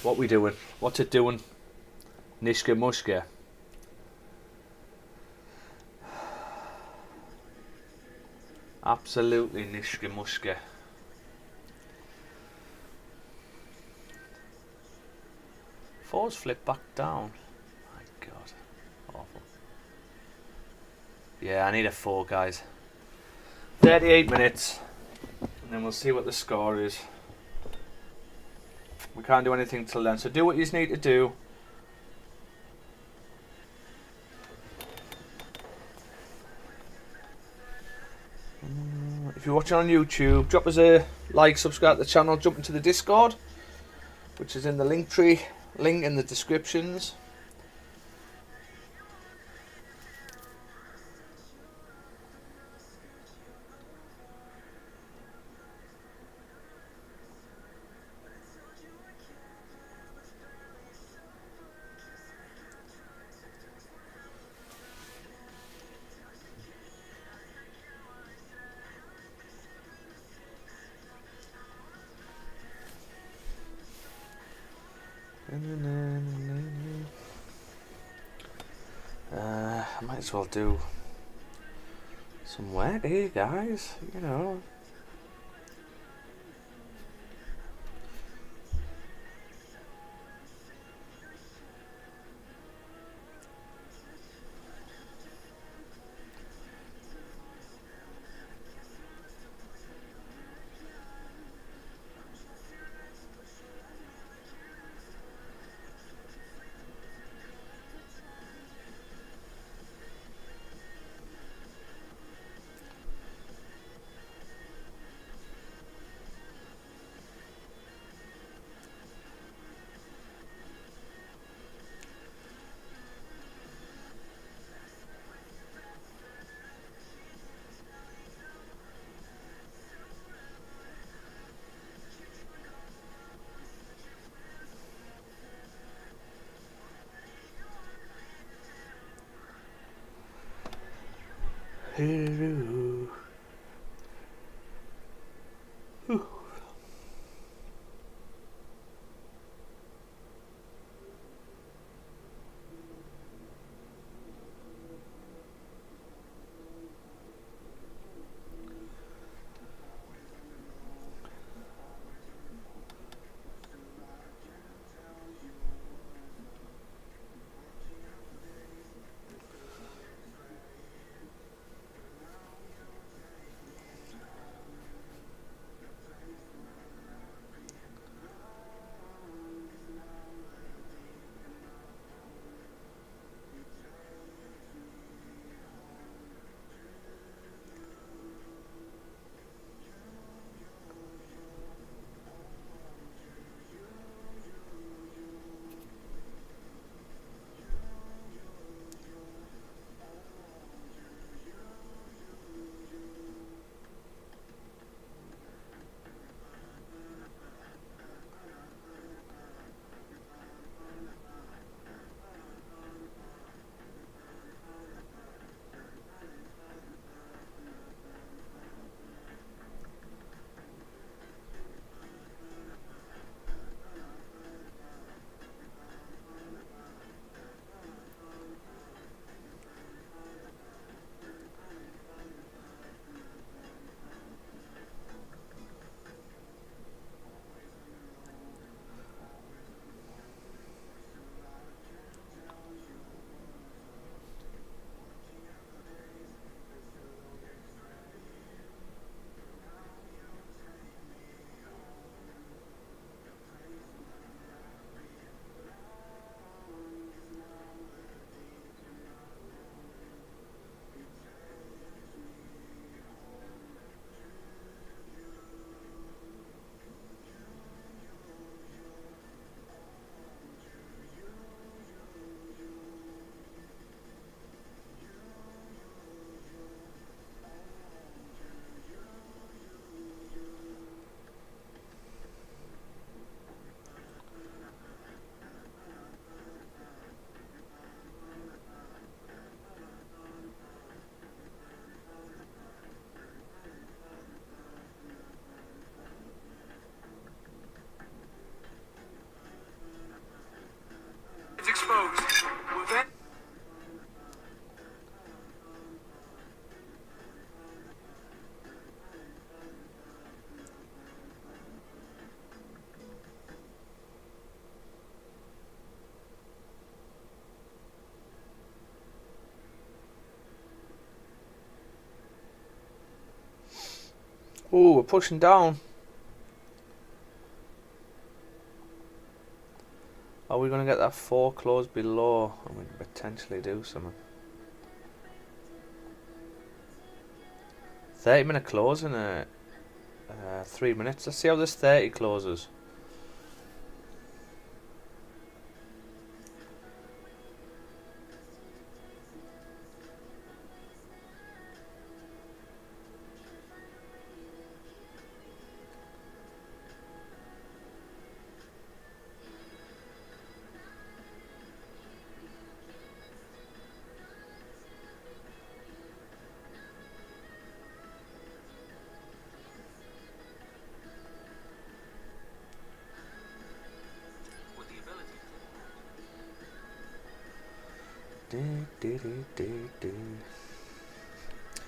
What we doing? What's it doing? Nishka mushka. Absolutely nishka mushka. Fours flip back down. My God. Awful. Yeah, I need a 4, guys. 38 minutes. And then we'll see what the score is. We can't do anything till then. So do what you need to do. If you're watching on YouTube, drop us a like, subscribe to the channel, jump into the Discord, which is in the link in the descriptions. I might as well do some work here, guys, you know. Hello. Ooh, we're pushing down. Are we going to get that 4 close below? And we can potentially do something. 30-minute close in 3 minutes. Let's see how this 30 closes.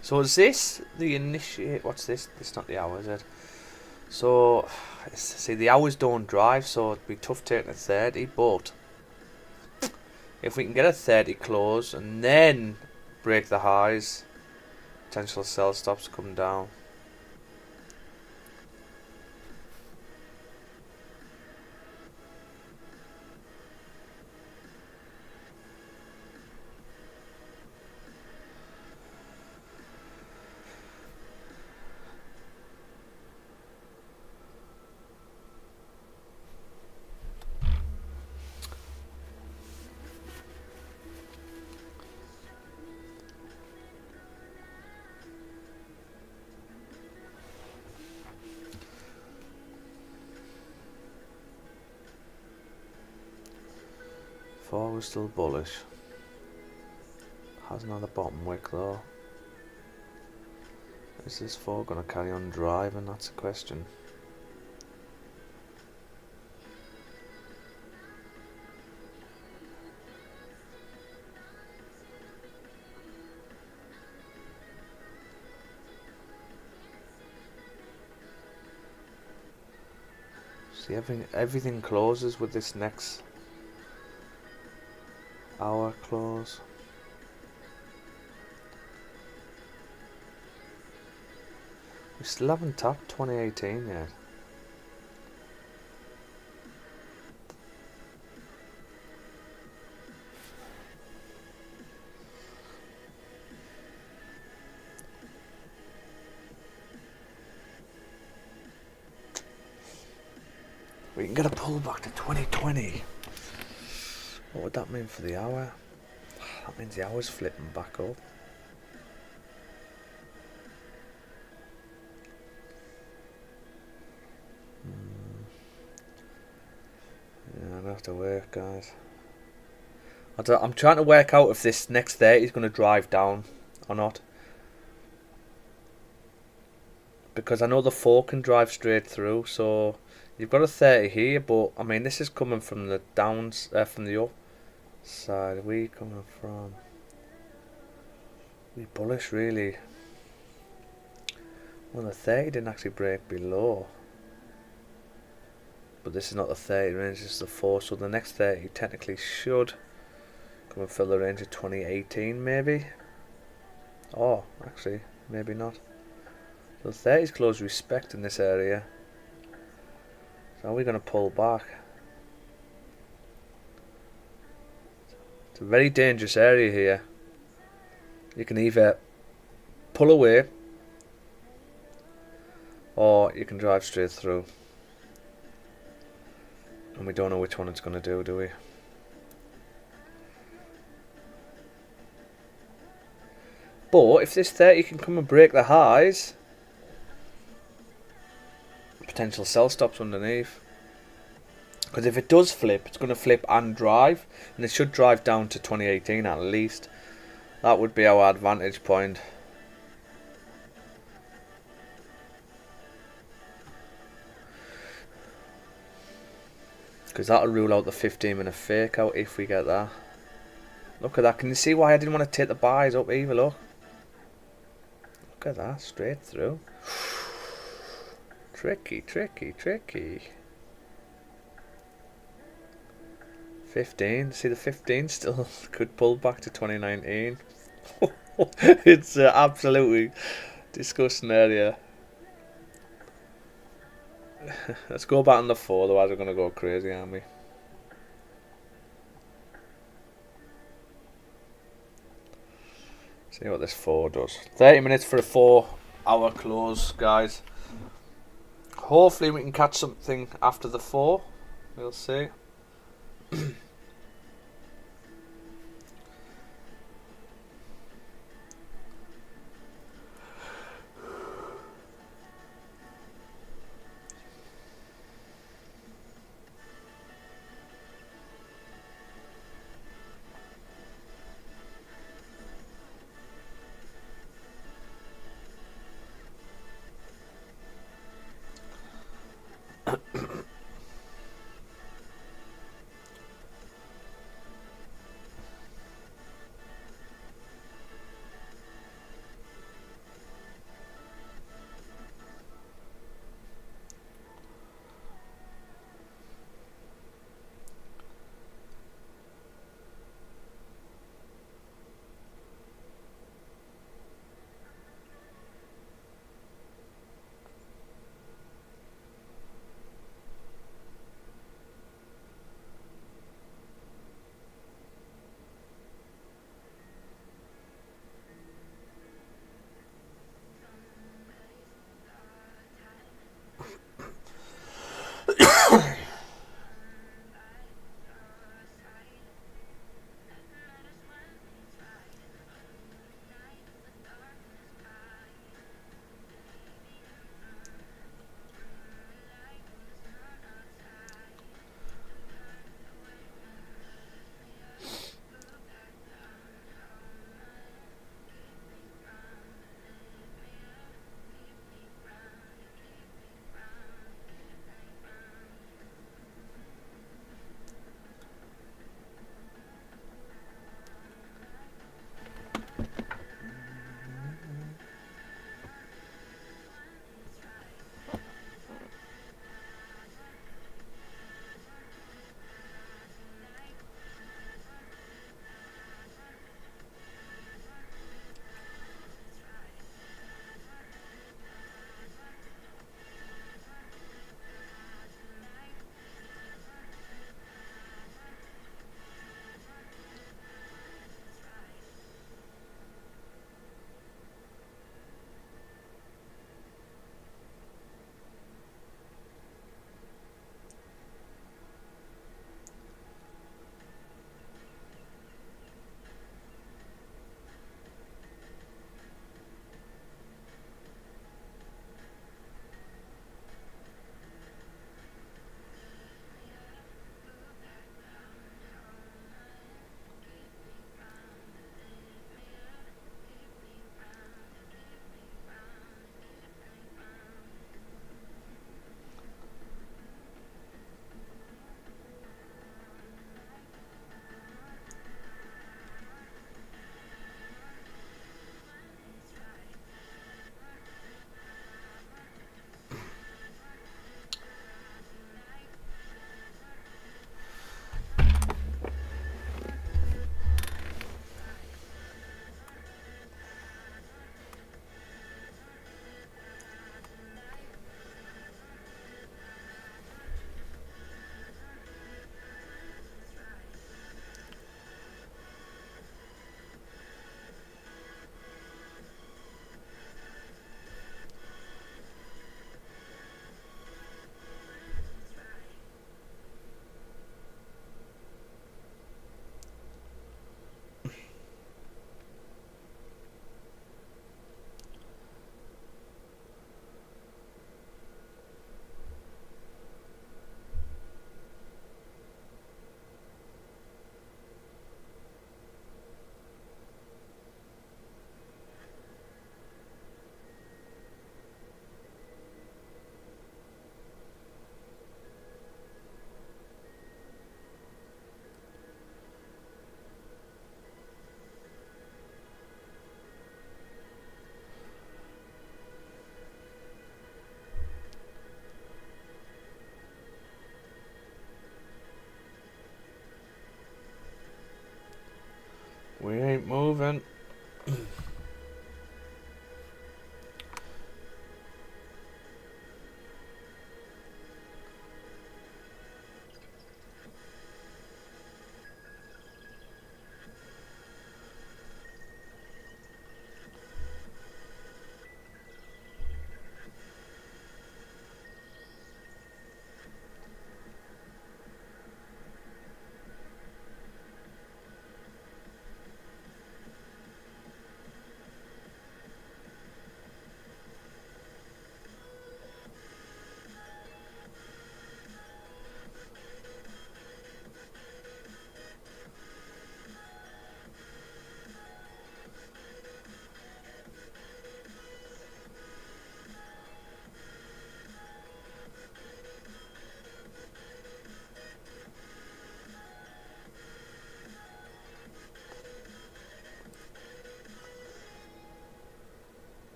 So is this the initiate? What's this? It's not the hour, is it? So, see, the hours don't drive, so it'd be tough taking a 30, but if we can get a 30 close and then break the highs, potential sell stops come down. Four was still bullish. Has another bottom wick though. Is this 4 going to carry on driving? That's a question. See, everything closes with this next hour close. We still haven't tapped 2018 yet. We can get a pullback to 2020. What would that mean for the hour? That means the hour's flipping back up. Yeah, I'm gonna have to work, guys. I'm trying to work out if this next 30 is going to drive down or not. Because I know the 4 can drive straight through, so you've got a 30 here, but I mean this is coming from the downs, from the up side. We coming from? We bullish really. Well, the 30 didn't actually break below, but this is not the 30 range, this is the 4. So the next 30 technically should come and fill the range of 2018, maybe. Oh, actually, maybe not. So 30's close respect in this area. So are we going to pull back? It's a very dangerous area here. You can either pull away or you can drive straight through. And we don't know which one it's going to do we? But if this 30 can come and break the highs, potential sell stops underneath. Because if it does flip, it's going to flip and drive, and it should drive down to 2018 at least. That would be our advantage point. Because that'll rule out the 15-minute fake out if we get that. Look at that. Can you see why I didn't want to take the buys up either? Look at that. Straight through. Tricky, tricky, tricky. 15. See the 15 still could pull back to 2019. It's absolutely disgusting area. Let's go back on the 4, otherwise we're going to go crazy, aren't we? See what this 4 does. 30 minutes for a 4-hour close, guys. Hopefully we can catch something after the 4. We'll see.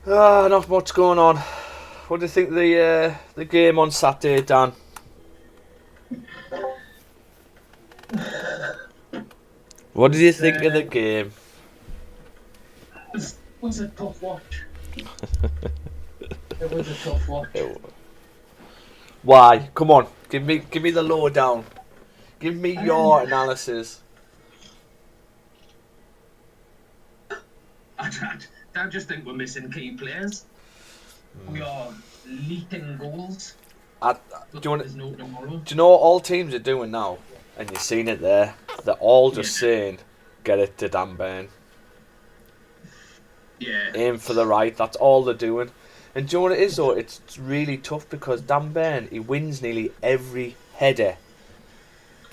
Not much going on. What do you think the game on Saturday, Dan? What did you think of the game? It was a tough watch. It was a tough watch. Why? Come on, give me the lowdown. Give me your analysis. I just think we're missing key players. We are leaking goals. Do you know what all teams are doing now? And you've seen it there. They're all just saying, get it to Dan Burn. Yeah. Aim for the right. That's all they're doing. And do you know what it is though? It's really tough because Dan Burn, he wins nearly every header.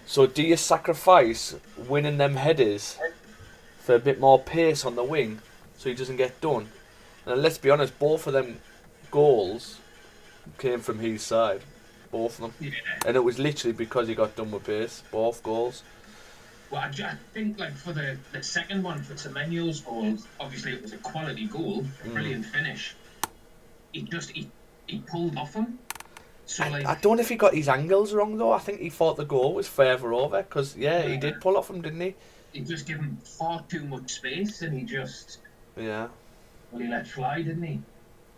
So do you sacrifice winning them headers for a bit more pace on the wing so he doesn't get done? And let's be honest, both of them goals came from his side. Both of them. Yeah. And it was literally because he got done with pace. Both goals. Well, I think like for the second one, for Semenyo's goal, obviously it was a quality goal, brilliant finish. He pulled off him. So I don't know if he got his angles wrong though. I think he thought the goal was further over because he did pull off him, didn't he? He just gave him far too much space, and he just he let fly, didn't he?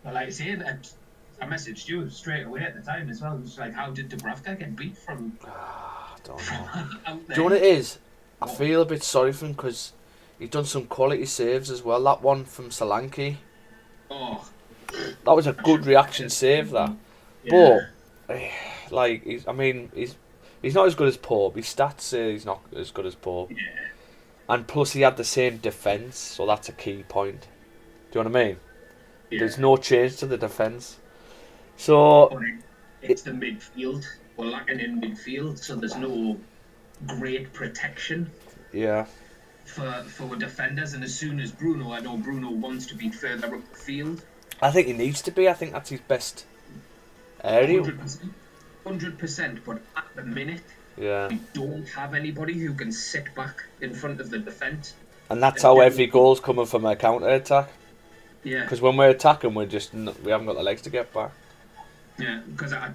But like I say, I messaged you straight away at the time as well. It was like, how did Dubravka get beat from? I don't know. Out there? Do you know what it is? I feel a bit sorry for him because he's done some quality saves as well. That one from Solanke. Oh. That was a good reaction save, that. Yeah. But, he's not as good as Pope. His stats say he's not as good as Pope. Yeah. And plus, he had the same defence, so that's a key point. Do you know what I mean? Yeah. There's no change to the defence. So it's the midfield. We're lacking in midfield, so there's no great protection. Yeah. For defenders, and as soon as I know Bruno wants to be further up the field. I think he needs to be. I think that's his best area. 100%, but at the minute, we don't have anybody who can sit back in front of the defence. And that's how every goal's coming from a counter attack. Yeah. Because when we're attacking, we haven't got the legs to get back. Yeah, because I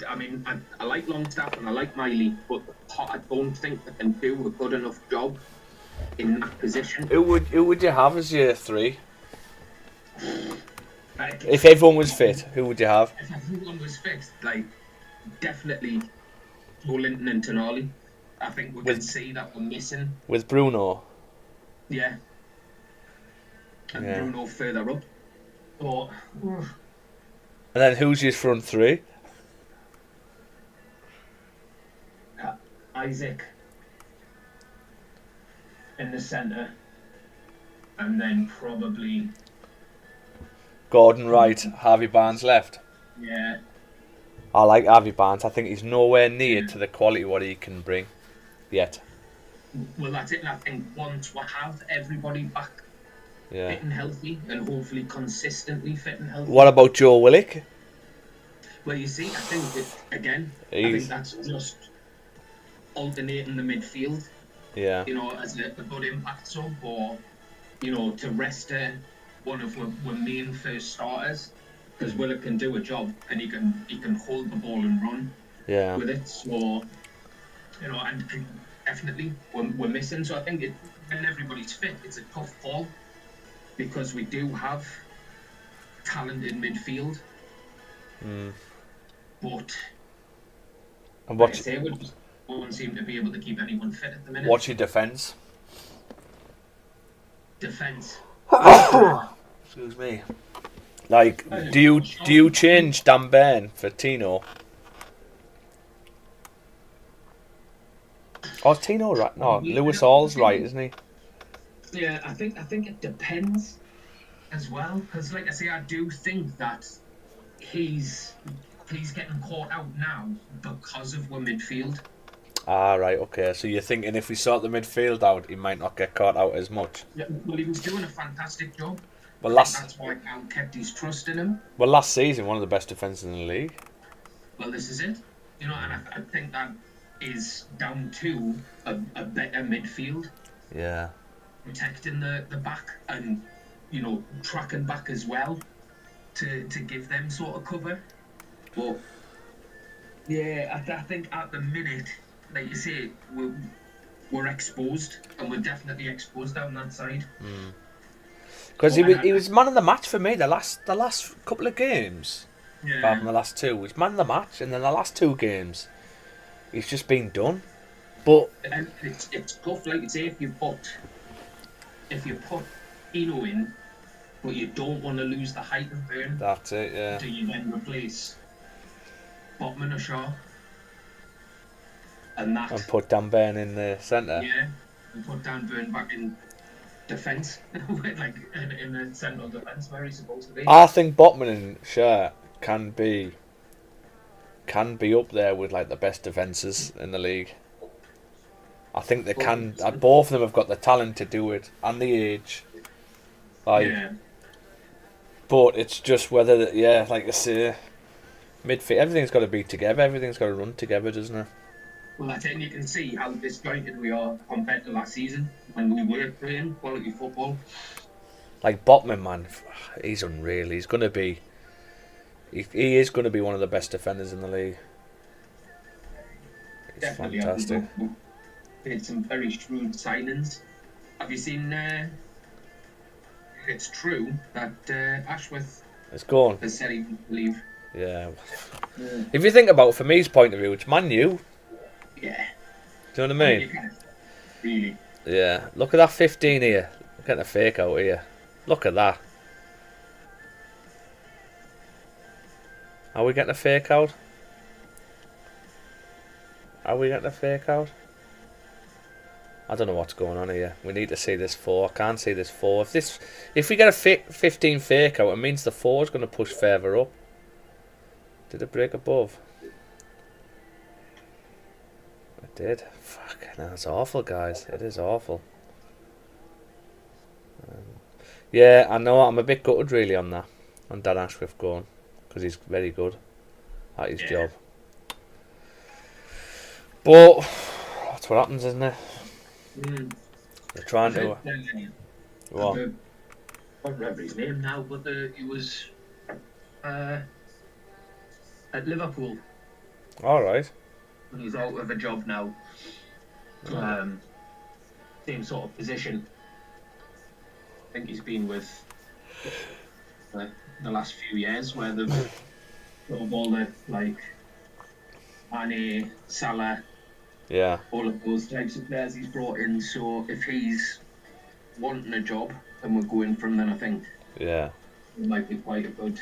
like Longstaff and I like Miley, but I don't think they can do a good enough job in that position. Who would you have as your three? If everyone was fit, who would you have? If everyone was fit, definitely Linton and Tonali. I think we can see that we're missing. With Bruno? Yeah. And Bruno further up. But... And then who's your front three? Isaac in the centre. And then probably... Gordon right, Harvey Barnes left. Yeah. I like Harvey Barnes. I think he's nowhere near to the quality what he can bring yet. Well, that's it. And I think once we have everybody back fit and healthy, and hopefully consistently fit and healthy. What about Joe Willock? Well, you see, I think I think that's just alternating the midfield. Yeah. As a good impact sub, or to rest one of our main first starters, because Willock can do a job and he can hold the ball and run with it. So and definitely we're missing. So I think when everybody's fit, it's a tough call because we do have talent in midfield. But and like I say, we don't seem to be able to keep anyone fit at the minute. What's your defence? Defence. Excuse me. Do you change Dan Burn for Tino? Oh, Tino right? No, Lewis Hall's right, isn't he? Yeah, I think it depends as well, because like I say, I do think that he's getting caught out now because of our midfield. Ah, right, okay. So you're thinking if we sort the midfield out, he might not get caught out as much. Yeah, well, he was doing a fantastic job. Well, that's why Cal kept his trust in him. Well, last season, one of the best defences in the league. Well, this is it. And I think that is down to a better midfield. Yeah. Protecting the back and, tracking back as well. to give them sort of cover. But yeah, I think at the minute, like you say, we're exposed, and we're definitely exposed down that side. Because he was man of the match for me the last couple of games. Yeah. Apart from the last two, he's man of the match, and then the last two games, he's just been done. But and it's tough, like you say, if you put Eno in, but you don't want to lose the height of burn. That's it, yeah. Do you then replace Botman or Shaw? And put Dan Burn in the centre. Yeah, and put Dan Burn back in defence, like in the central defence where he's supposed to be. I think Botman and Shaw can be up there with like the best defences in the league. I think they can. Both of them have got the talent to do it and the age. Yeah. But it's just whether, like I say, midfield. Everything's got to be together. Everything's got to run together, doesn't it? Well, I think you can see how disjointed we are compared to last season when we were playing quality football. Like Botman, man, he's unreal. He's going to be. He is going to be one of the best defenders in the league. He's definitely fantastic. Made some very shrewd signings. Have you seen? It's true that Ashworth has gone. Has said he would leave. Yeah. If you think about it, from his point of view, it's Man U. Yeah. Do you know what I mean? Really. Yeah. Look at that 15 here. Look at the fake out here. Look at that. Are we getting a fake out? Are we getting a fake out? I don't know what's going on here. We need to see this 4. I can't see this 4. If we get a 15 fake out, it means the 4 is going to push further up. Did it break above? It did. Fuck, that's awful, guys. It is awful. Yeah, I know. I'm a bit gutted really on that. On Dan Ashworth going. Because he's very good at his job. But that's what happens, isn't it? They're trying to. What? I remember his name now, but he was at Liverpool. All right. And he's out of a job now. Same sort of position. I think he's been with the last few years where they've sort of all the like Mane, Salah. Yeah. All of those types of players he's brought in. So if he's wanting a job and we're going from, then I think it might be quite a good.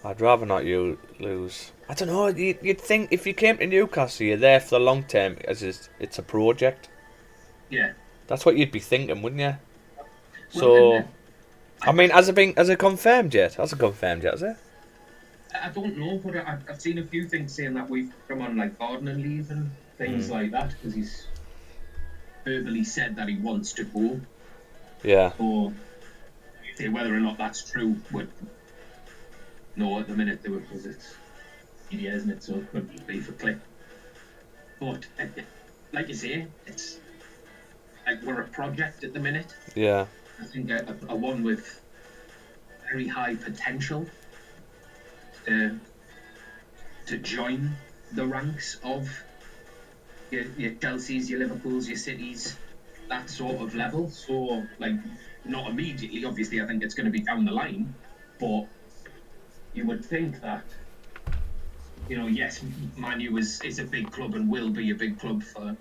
I'd rather not you lose. I don't know. You'd think if you came to Newcastle, you're there for the long term, as it's a project. Yeah. That's what you'd be thinking, wouldn't you? Well, so, I mean, has it confirmed yet? Has it confirmed yet? Has it? I don't know, but I've seen a few things saying that we've come on like gardening leave and things like that because he's verbally said that he wants to go. Yeah. Or whether or not that's true, but no, at the minute they were because it's media, isn't it? So it could be for click. But like you say, it's like we're a project at the minute. Yeah. I think a one with very high potential. To join the ranks of your Chelseas, your Liverpools, your Cities, that sort of level. So, like, not immediately, obviously, I think it's going to be down the line, but you would think that, yes, Man U is a big club and will be a big club for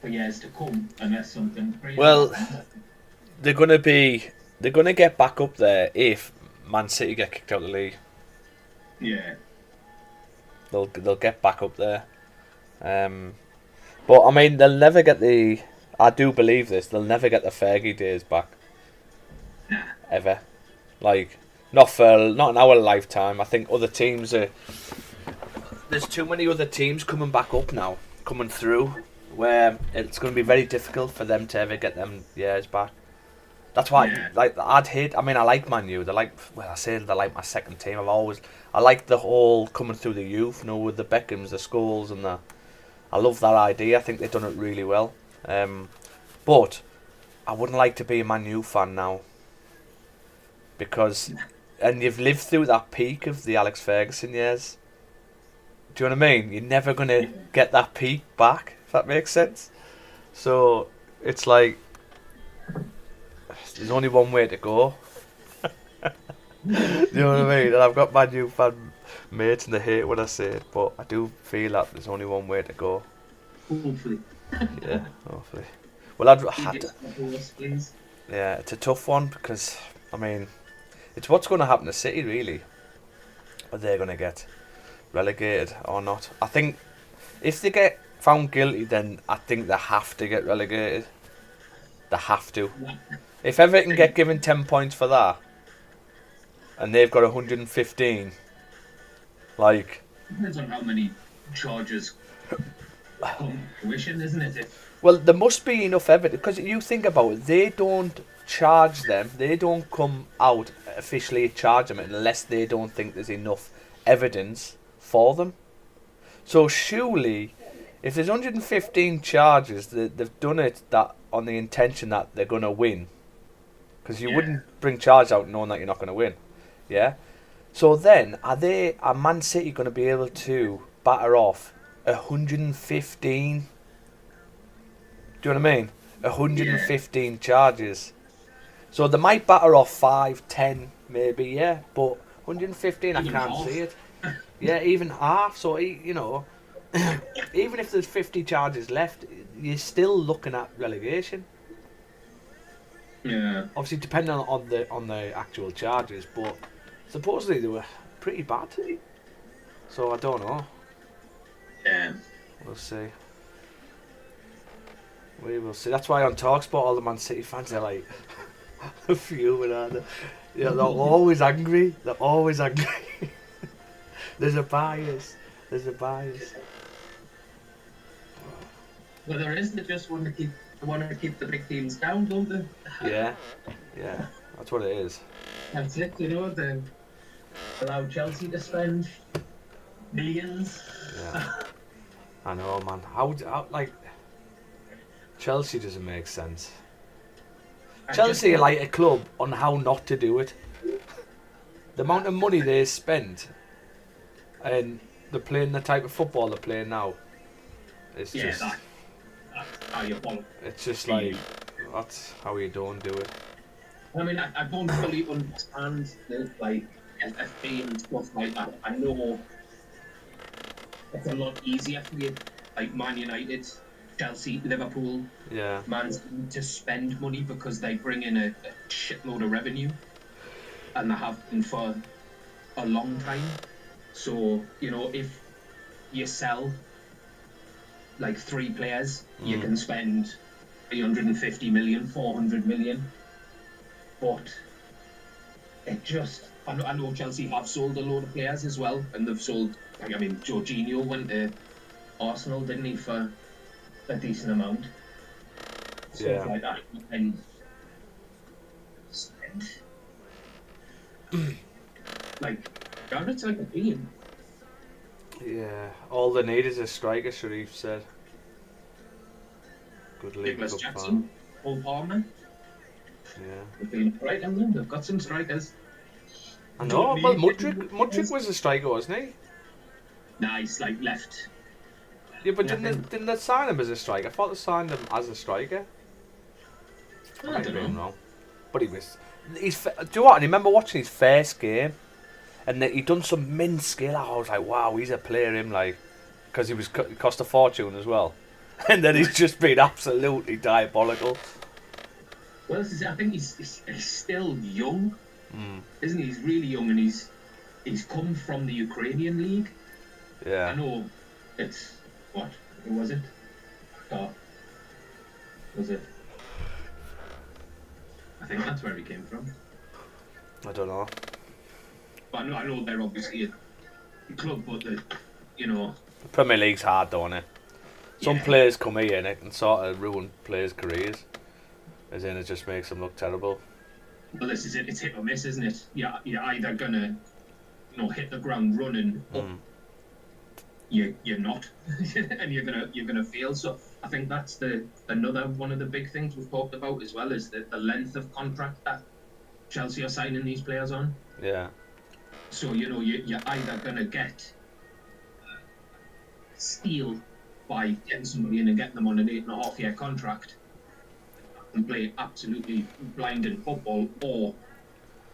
years to come, unless something crazy happens. They're going to get back up there if Man City get kicked out of the league. Yeah. They'll get back up there. But I mean they'll never get the I do believe this, they'll never get the Fergie days back. Nah. Ever. Like not in our lifetime. I think other teams there's too many other teams coming back up now, coming through, where it's gonna be very difficult for them to ever get them years back. That's why, I like Man U. They're like my second team. I like the whole coming through the youth, with the Beckhams, the Scholes, and I love that idea. I think they've done it really well. But I wouldn't like to be a Man U fan now because and you've lived through that peak of the Alex Ferguson years. Do you know what I mean? You're never going to get that peak back, if that makes sense. So it's like, there's only one way to go. You know what I mean? And I've got my new fan mates and they hate when I say it, but I do feel that there's only one way to go. Hopefully. Yeah, hopefully. Well, I'd had to, please. yeah, it's a tough one because, I mean, it's what's going to happen to City, really. Are they going to get relegated or not? I think if they get found guilty, then I think they have to get relegated. They have to. If Everton get given 10 points for that, and they've got 115, like... Depends on how many charges come to fruition, isn't it? Well, there must be enough evidence, because you think about it, they don't charge them, they don't come out officially charge them unless they don't think there's enough evidence for them. So surely, if there's 115 charges, they've done it that on the intention that they're going to win. Because you wouldn't bring charge out knowing that you're not going to win. Yeah? So then, are Man City going to be able to batter off 115? Do you know what I mean? 115 charges. So they might batter off 5, 10 maybe, yeah. But 115, even I can't see it. Yeah, even half. So, you know, even if there's 50 charges left, you're still looking at relegation. Yeah. Obviously, depending on the actual charges, but supposedly they were pretty bad. So I don't know. Yeah. We'll see. We will see. That's why on TalkSport, all the Man City fans are like fuming, aren't they? Yeah, they're always angry. They're always angry. There's a bias. There's a bias. Well, there is. They just want to keep the big teams down, don't they? Yeah, yeah. That's what it is. That's it. You know, they allow Chelsea to spend millions. Yeah. I know, man. How like Chelsea doesn't make sense. Chelsea are like a club on how not to do it. The amount of money they spend, and they're playing the type of football they're playing now. It's just. That's how you follow. It's just like, that's how you don't do it. I mean, I don't fully understand the, like, FFP and stuff like that. I know it's a lot easier for you, like Man United, Chelsea, Liverpool, Man City, to spend money because they bring in a shitload of revenue, and they have been for a long time. So, you know, if you sell like 3 players, you can spend 350 million, 400 million. But it just, I know Chelsea have sold a load of players as well, and they've sold, like, I mean, Jorginho went to Arsenal, didn't he, for a decent amount. Stuff like that. And spend. Like, it's like a team. Yeah, all they need is a striker, Sharif said. Good League Cup Jackson, Paul Palmer. Yeah. They've been right in them, they've got some strikers. I know, well, Mudryk was a striker, wasn't he? Nice, like left. Yeah, but didn't they sign him as a striker? I thought they signed him as a striker. I might have been wrong. But he was. Do you know what? I remember watching his first game, and he'd done some min skill. I was like, wow, he's a player, him, like, because he cost a fortune as well. And then he's just been absolutely diabolical. Well, I think he's still young, isn't he? He's really young, and he's come from the Ukrainian league. Yeah. I know it's what was it? Was it? I think that's where he came from. I don't know. But I know they're obviously a club, but the Premier League's hard, don't it? Some players come here and it can sort of ruin players' careers. As in, it just makes them look terrible. Well, this is it. It's hit or miss, isn't it? You're either gonna, hit the ground running, or you're not, and you're gonna fail. So I think that's another one of the big things we've talked about as well, is the length of contract that Chelsea are signing these players on. Yeah. So, you know, you're either going to get steal by getting somebody in and getting them on an 8.5-year contract and play absolutely blinding football, or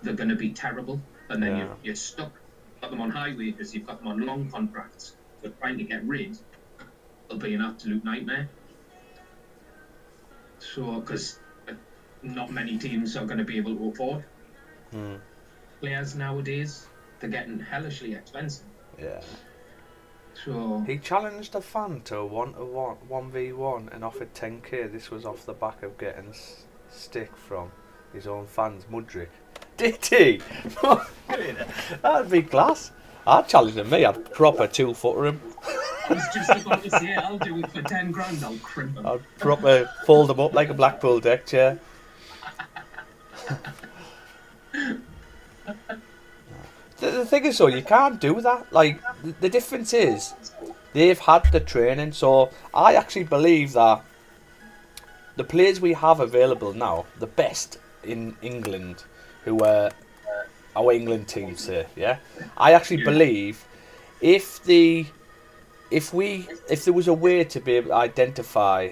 they're going to be terrible, and then you're stuck. You've got them on high wages, you've got them on long contracts, so trying to get rid will be an absolute nightmare. So, because not many teams are going to be able to afford players nowadays. They're getting hellishly expensive. Yeah. So he challenged a fan to a 1v1 and offered 10k. This was off the back of getting stick from his own fans, Mudrick. Did he? That'd be class. I'd challenge him. Me, I'd proper 2-footer him. I was just about to say, I'll do it for 10 grand. I'll crimp him. I'd proper fold him up like a Blackpool deck chair. The thing is, though, you can't do that. Like, the difference is, they've had the training. So, I actually believe that the players we have available now, the best in England, who are our England team, say, yeah? I actually believe if there was a way to be able to identify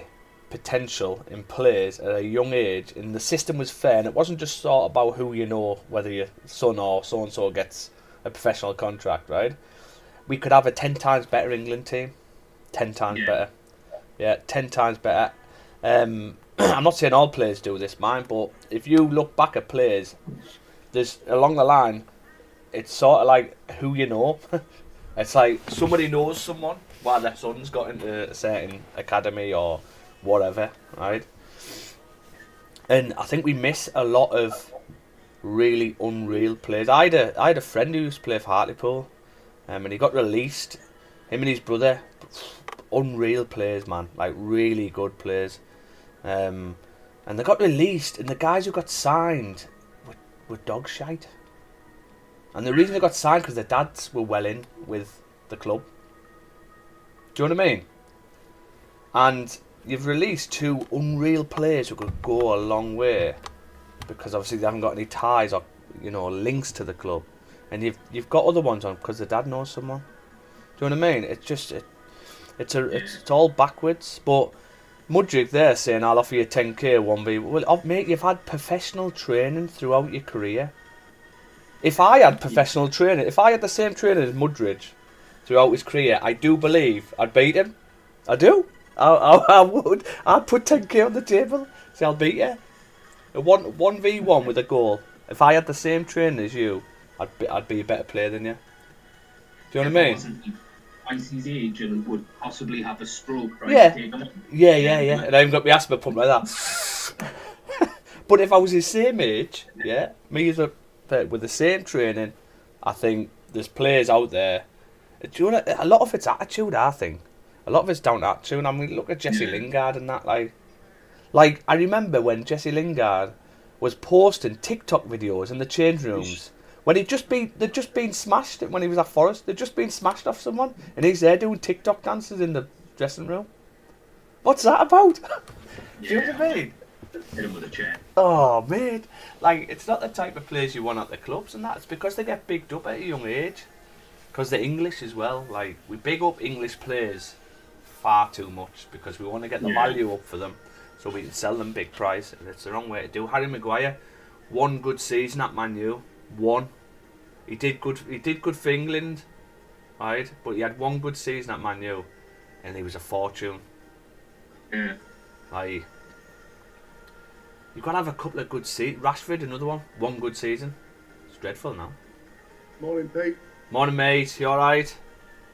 potential in players at a young age, and the system was fair, and it wasn't just thought about who you know, whether your son or so-and-so gets a professional contract, right? We could have a 10 times better England team. 10 times better. Yeah, 10 times better. I'm not saying all players do this, man, but if you look back at players, there's along the line, it's sort of like who you know. It's like somebody knows someone while their son's got into a certain academy or whatever, right? And I think we miss a lot of really unreal players. I had a friend who used to play for Hartlepool, and he got released. Him and his brother, unreal players, man, like really good players. And they got released, and the guys who got signed were dog shite. And the reason they got signed because their dads were well in with the club. Do you know what I mean? And you've released two unreal players who could go a long way because obviously they haven't got any ties or links to the club, and you've got other ones on because the dad knows someone. Do you know what I mean? It's just it's all backwards. But Mudrick there saying I'll offer you 10k 1v. Well, mate, you've had professional training throughout your career. If I had professional training, if I had the same training as Mudridge throughout his career, I do believe I'd beat him. I do. I would. I'd put 10k on the table. Say I'll beat you. A 1v1 with a goal. If I had the same training as you, I'd be a better player than you. Do you know what I mean? Twice his age and would possibly have a stroke, right? Yeah. And I haven't got my asthma pump like that. But if I was his same age, me as with the same training, I think there's players out there. Do you know, a lot of it's attitude, I think. A lot of it's down to attitude. I mean, look at Jesse Lingard and that. Like I remember when Jesse Lingard was posting TikTok videos in the change rooms when they'd just been smashed when he was at Forest. They'd just been smashed off someone, and he's there doing TikTok dances in the dressing room. What's that about? Do you know what I mean? Hit him with a chair. Oh, mate. Like, it's not the type of players you want at the clubs and that. It's because they get bigged up at a young age. Because they're English as well. Like, we big up English players far too much because we want to get the value up for them so we can sell them big price. And it's the wrong way to do. Harry Maguire, one good season at Man U. One. He did good for England. Right? But he had one good season at Man U. And he was a fortune. Yeah. Like... You've got to have a couple of good seasons. Rashford, another one. One good season. It's dreadful now. Morning, Pete. Morning, mate. You alright?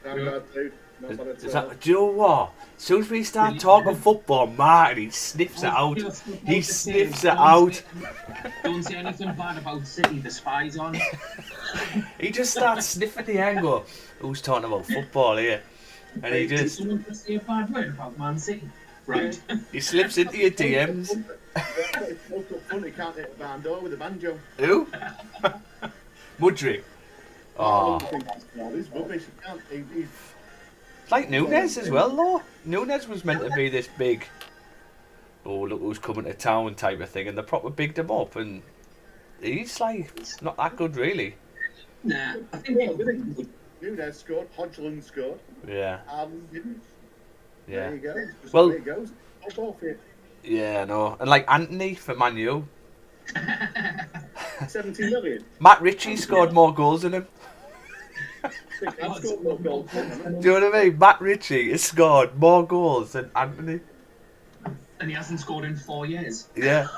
I'm bad, dude. Not bad at all. Do you know what? As soon as we start talking football, Martin, he sniffs it out. He sniffs it out. Don't say anything bad about City. The spy's on. He just starts sniffing the air and go, who's talking about football here? And he just... Someone just say a bad word about Man City. Right. He slips into your DMs. It's woke up front, he can't hit the barn door with a banjo. Who? Mudrick. Oh. He's rubbish. He's Like Nunes as well, though. Nunes was meant to be this big, oh, look who's coming to town type of thing, and they proper bigged him up, and he's like, not that good, really. Nah, I think Nunes scored, Hodgland scored. Yeah. Didn't. Yeah. There you go. Just Well, there it goes. Off it. Yeah, no. And like Anthony for Man U. 17 million. Matt Ritchie scored more goals than him. I've scored more goals than him. Do you know what I mean? Matt Ritchie has scored more goals than Anthony. And he hasn't scored in 4 years. Yeah.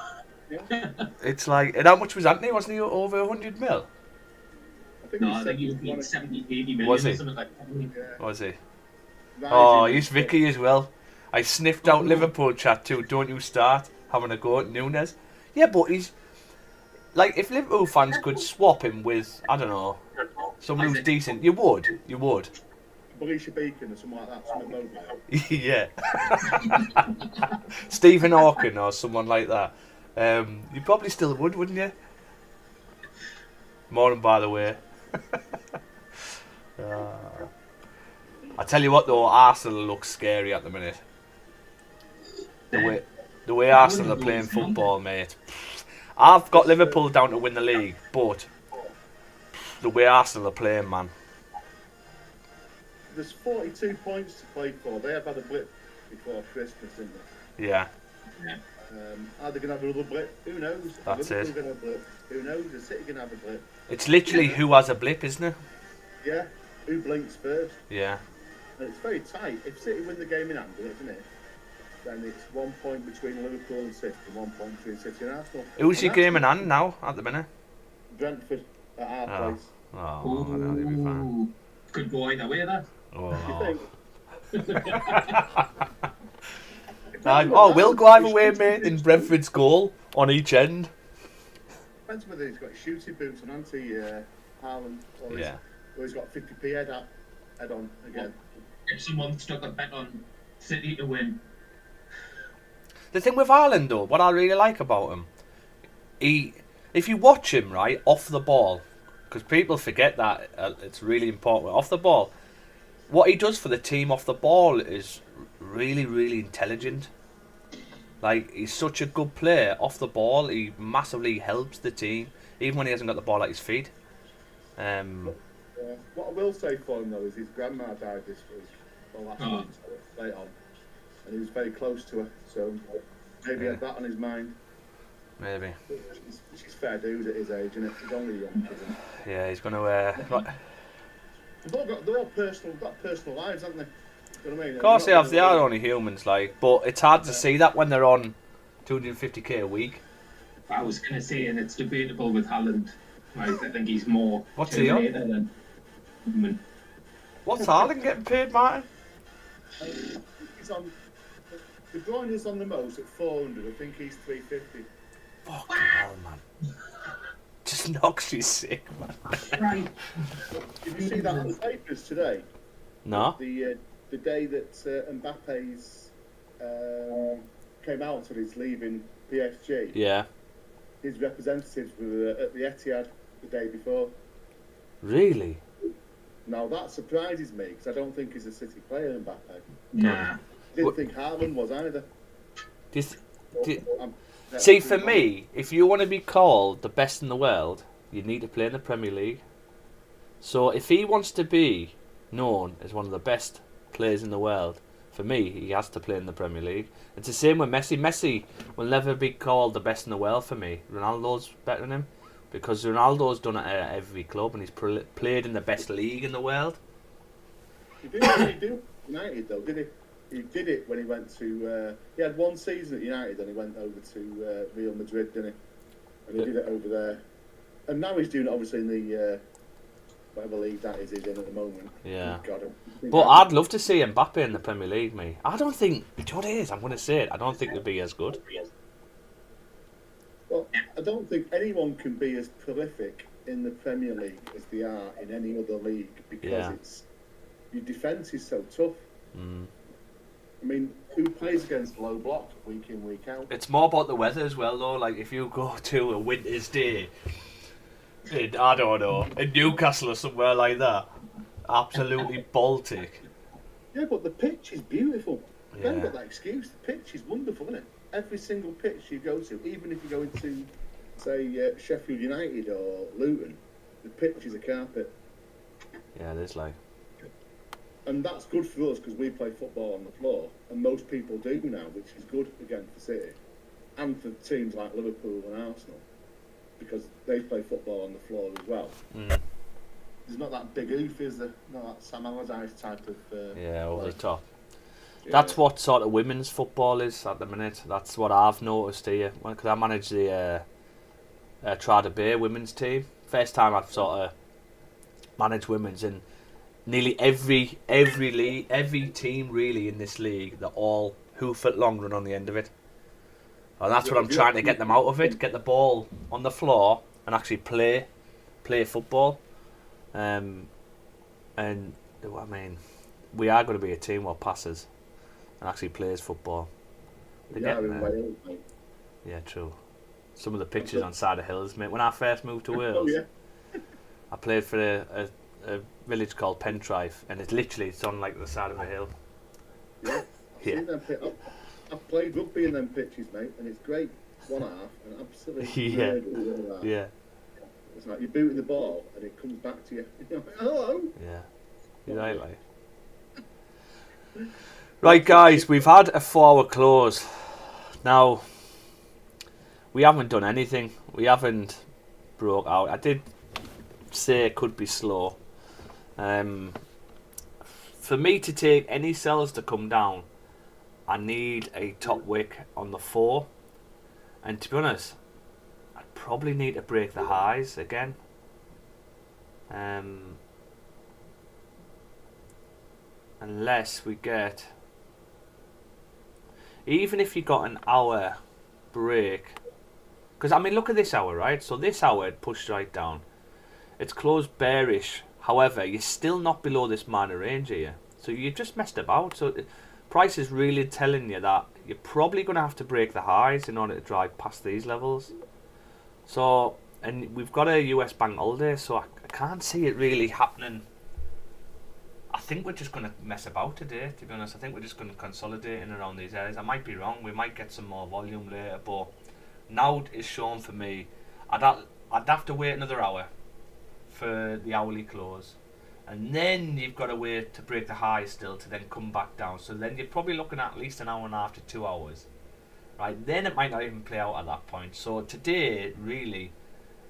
It's like, and how much was Anthony? Wasn't he over 100 mil? I think he was 70, 80 million was he? or something like that. Was he? Right, Oh, he's Vicky as well. I sniffed out Liverpool chat too. Don't you start having a go at Nunes. Yeah, but he's like, if Liverpool fans could swap him with, I don't know, someone who's decent, you would. Felicia Beacon or something like that. Something mobile. Yeah. Stephen Hawking or someone like that. You probably still would, wouldn't you? Morning, by the way. I tell you what though, Arsenal looks scary at the minute. The way Arsenal are playing football, mate. I've got Liverpool down to win the league, but the way Arsenal are playing, man. There's 42 points to play for. They have had a blip before Christmas, didn't they? Yeah. Are they going to have another blip? Who knows? That's it. Gonna have a blip. Who knows? The City going to have a blip. It's literally who has a blip, isn't it? Yeah. Who blinks first? Yeah. And it's very tight. If City win the game in hand, isn't it? Then it's 1 point between Liverpool and City, and 1 point between City and Arsenal. Who's your game in hand now at the minute? Brentford at our place. Oh, I know, they'll be fine. Could go either way, that. Oh. You think? We'll go either way, mate, in Brentford's goal on each end. Depends whether he's got shooting boots on Haaland, or he's got 50p head on again. If someone stuck a bet on City to win. The thing with Haaland, though, what I really like about him, if you watch him, right, off the ball, because people forget that it's really important, off the ball, what he does for the team off the ball is really, really intelligent. Like, he's such a good player off the ball. He massively helps the team, even when he hasn't got the ball at his feet. What I will say for him, though, is his grandma died this week, last month, late on. And he was very close to her, so maybe he had that on his mind. Maybe. She's fair dude at his age, isn't it? He's only young. Yeah, he's going to... They're all personal lives, haven't they? You know what I mean? Of course they have. They are only humans, like, but it's hard to see that when they're on 250k a week. I was going to say, and it's debatable with Haaland. I think he's more. What's he on? Than What's Haaland getting paid, Martin? He's on. De Bruyne is on the most at 400. I think he's 350. Fucking hell, man. Just knocks you sick, man. Right. Did you see that on the papers today? No. The day that Mbappe's came out and he's leaving PSG. Yeah. His representatives were at the Etihad the day before. Really? Now that surprises me because I don't think he's a City player, Mbappe. Nah. Didn't think Haaland was either. See, for me, if you want to be called the best in the world, you need to play in the Premier League. So if he wants to be known as one of the best players in the world, for me, he has to play in the Premier League. It's the same with Messi. Messi will never be called the best in the world for me. Ronaldo's better than him because Ronaldo's done it at every club and he's played in the best league in the world. He didn't do United though, did he? He did it when he went to. He had one season at United, and he went over to Real Madrid, didn't he? And he did it over there. And now he's doing it obviously in the whatever league that is he's in at the moment. Yeah. God, But I'd love to see Mbappe in the Premier League, mate. I don't think. Do you know what it is? I'm going to say it. I don't think it'll be as good. Well, I don't think anyone can be as prolific in the Premier League as they are in any other league because your defence is so tough. Mm. I mean, who plays against low block week in, week out? It's more about the weather as well, though. Like, if you go to a winter's day in, I don't know, in Newcastle or somewhere like that, absolutely Baltic. Yeah, but the pitch is beautiful. Yeah. Don't got that excuse. The pitch is wonderful, isn't it? Every single pitch you go to, even if you go into, say, Sheffield United or Luton, The pitch is a carpet. Yeah, it is like. And that's good for us because we play football on the floor, and most people do now, which is good again for City and for teams like Liverpool and Arsenal because they play football on the floor as well. There's not that big oof, is there? Not that Sam Allardyce type of. Over the top. Yeah. That's what sort of women's football is at the minute. That's what I've noticed here. Because I manage the Trada Bay women's team. First time I've sort of managed women's, and nearly every team really in this league, they're all hoof it long run on the end of it. And that's what I'm trying to get them out of it. Get the ball on the floor and actually play football. And I mean, we are going to be a team what passes and actually plays football. Yeah, true. Some of the pictures on side of hills, mate. When I first moved to Wales, I played for a village called Pentrife, and it's on like the side of a hill. Yeah, I've played rugby in them pitches, mate, and it's great. 1 half and absolutely yeah. It's like you're booting the ball and it comes back to you. You're like, hello. Yeah, you're right, like. Right, guys, we've had a 4-hour close. Now, we haven't done anything. We haven't broke out. I did say it could be slow. For me to take any sells to come down, I need a top wick on the 4. And to be honest, I'd probably need to break the highs again. Unless we get... Even if you got an hour break... Because, I mean, look at this hour, right? So this hour, it pushed right down. It's closed bearish. However, you're still not below this minor range here. So you just messed about. So price is really telling you that you're probably going to have to break the highs in order to drive past these levels. So, and we've got a US bank holiday, so I can't see it really happening. I think we're just going to mess about today, to be honest. I think we're just going to consolidate in around these areas. I might be wrong. We might get some more volume later, but now it's shown for me. I'd have to wait another hour for the hourly close, and then you've got to wait to break the high still to then come back down. So then you're probably looking at least an hour and a half to 2 hours, right? Then it might not even play out at that point. So today, really,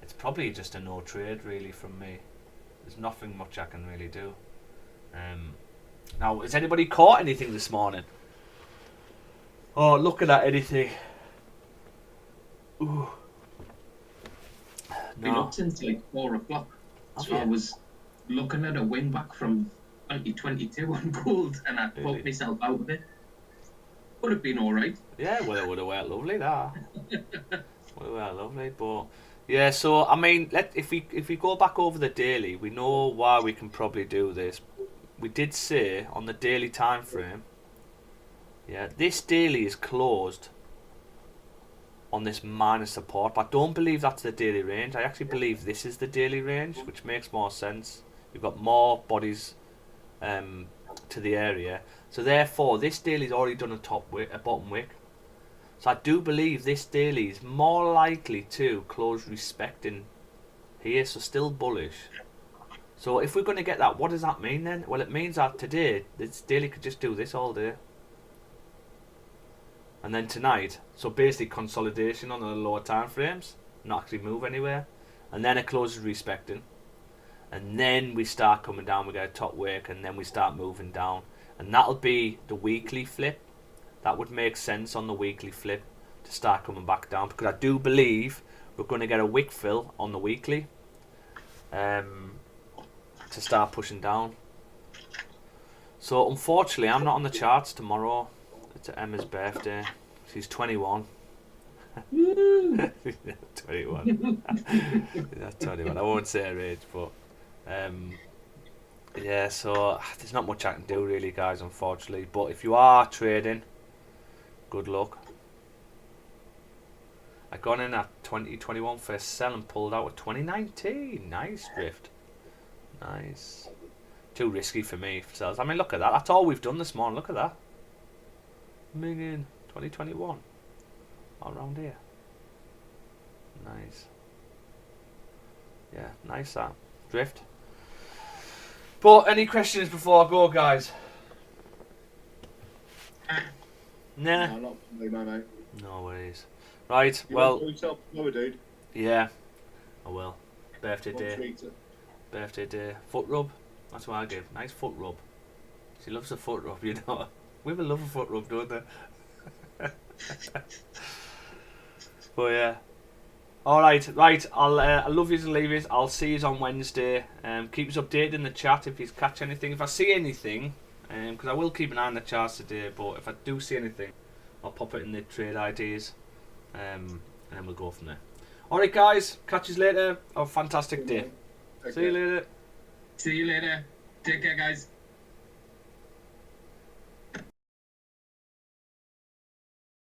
it's probably just a no trade really from me. There's nothing much I can really do. Now, has anybody caught anything this morning? Oh, looking at anything. Ooh. Been up since like 4 o'clock. So I was looking at a win back from 2022 on gold, and I talked myself out of it. Would have been alright. Yeah, well, it would have worked lovely, that. Would have worked lovely, but yeah. So I mean, if we go back over the daily, we know why we can probably do this. We did say on the daily time frame. Yeah, this daily is closed on this minor support, but I don't believe that's the daily range. I actually believe this is the daily range, which makes more sense. You've got more bodies to the area, so therefore this daily's already done a bottom wick. So I do believe this daily is more likely to close respecting here, so still bullish. So if we're going to get that, what does that mean then? Well, it means that today this daily could just do this all day. And then tonight, so basically consolidation on the lower time frames, not actually move anywhere, and then it closes respecting, and then we start coming down. We get a top wick, and then we start moving down, and that'll be the weekly flip. That would make sense on the weekly flip to start coming back down, because I do believe we're going to get a wick fill on the weekly, to start pushing down. So unfortunately, I'm not on the charts tomorrow. It's Emma's birthday. She's 21. 21. That's 21. I won't say her age, but yeah. So there's not much I can do really, guys, unfortunately. But if you are trading, good luck. I got in at 2021 first sell and pulled out at 2019. Nice drift. Nice. Too risky for me for sales. I mean, look at that. That's all we've done this morning. Look at that. Million 2021 all around here. Nice. Yeah, nice that. Drift. But any questions before I go, guys? Nah. No, not for me, my mate. No worries. Right, You well... want to yourself lower, dude? Yeah, I will. Birthday day. Treat. Birthday day. Foot rub. That's what I give. Nice foot rub. She loves a foot rub, you know. Women love a foot rub, don't they? But yeah. Alright, right. I love you to leave it. I'll see you on Wednesday. Keep us updated in the chat if you catch anything. If I see anything, because I will keep an eye on the charts today, but if I do see anything, I'll pop it in the trade IDs. And then we'll go from there. Alright guys, catch you later. Have a fantastic day. See you later. See you later. Take care, guys.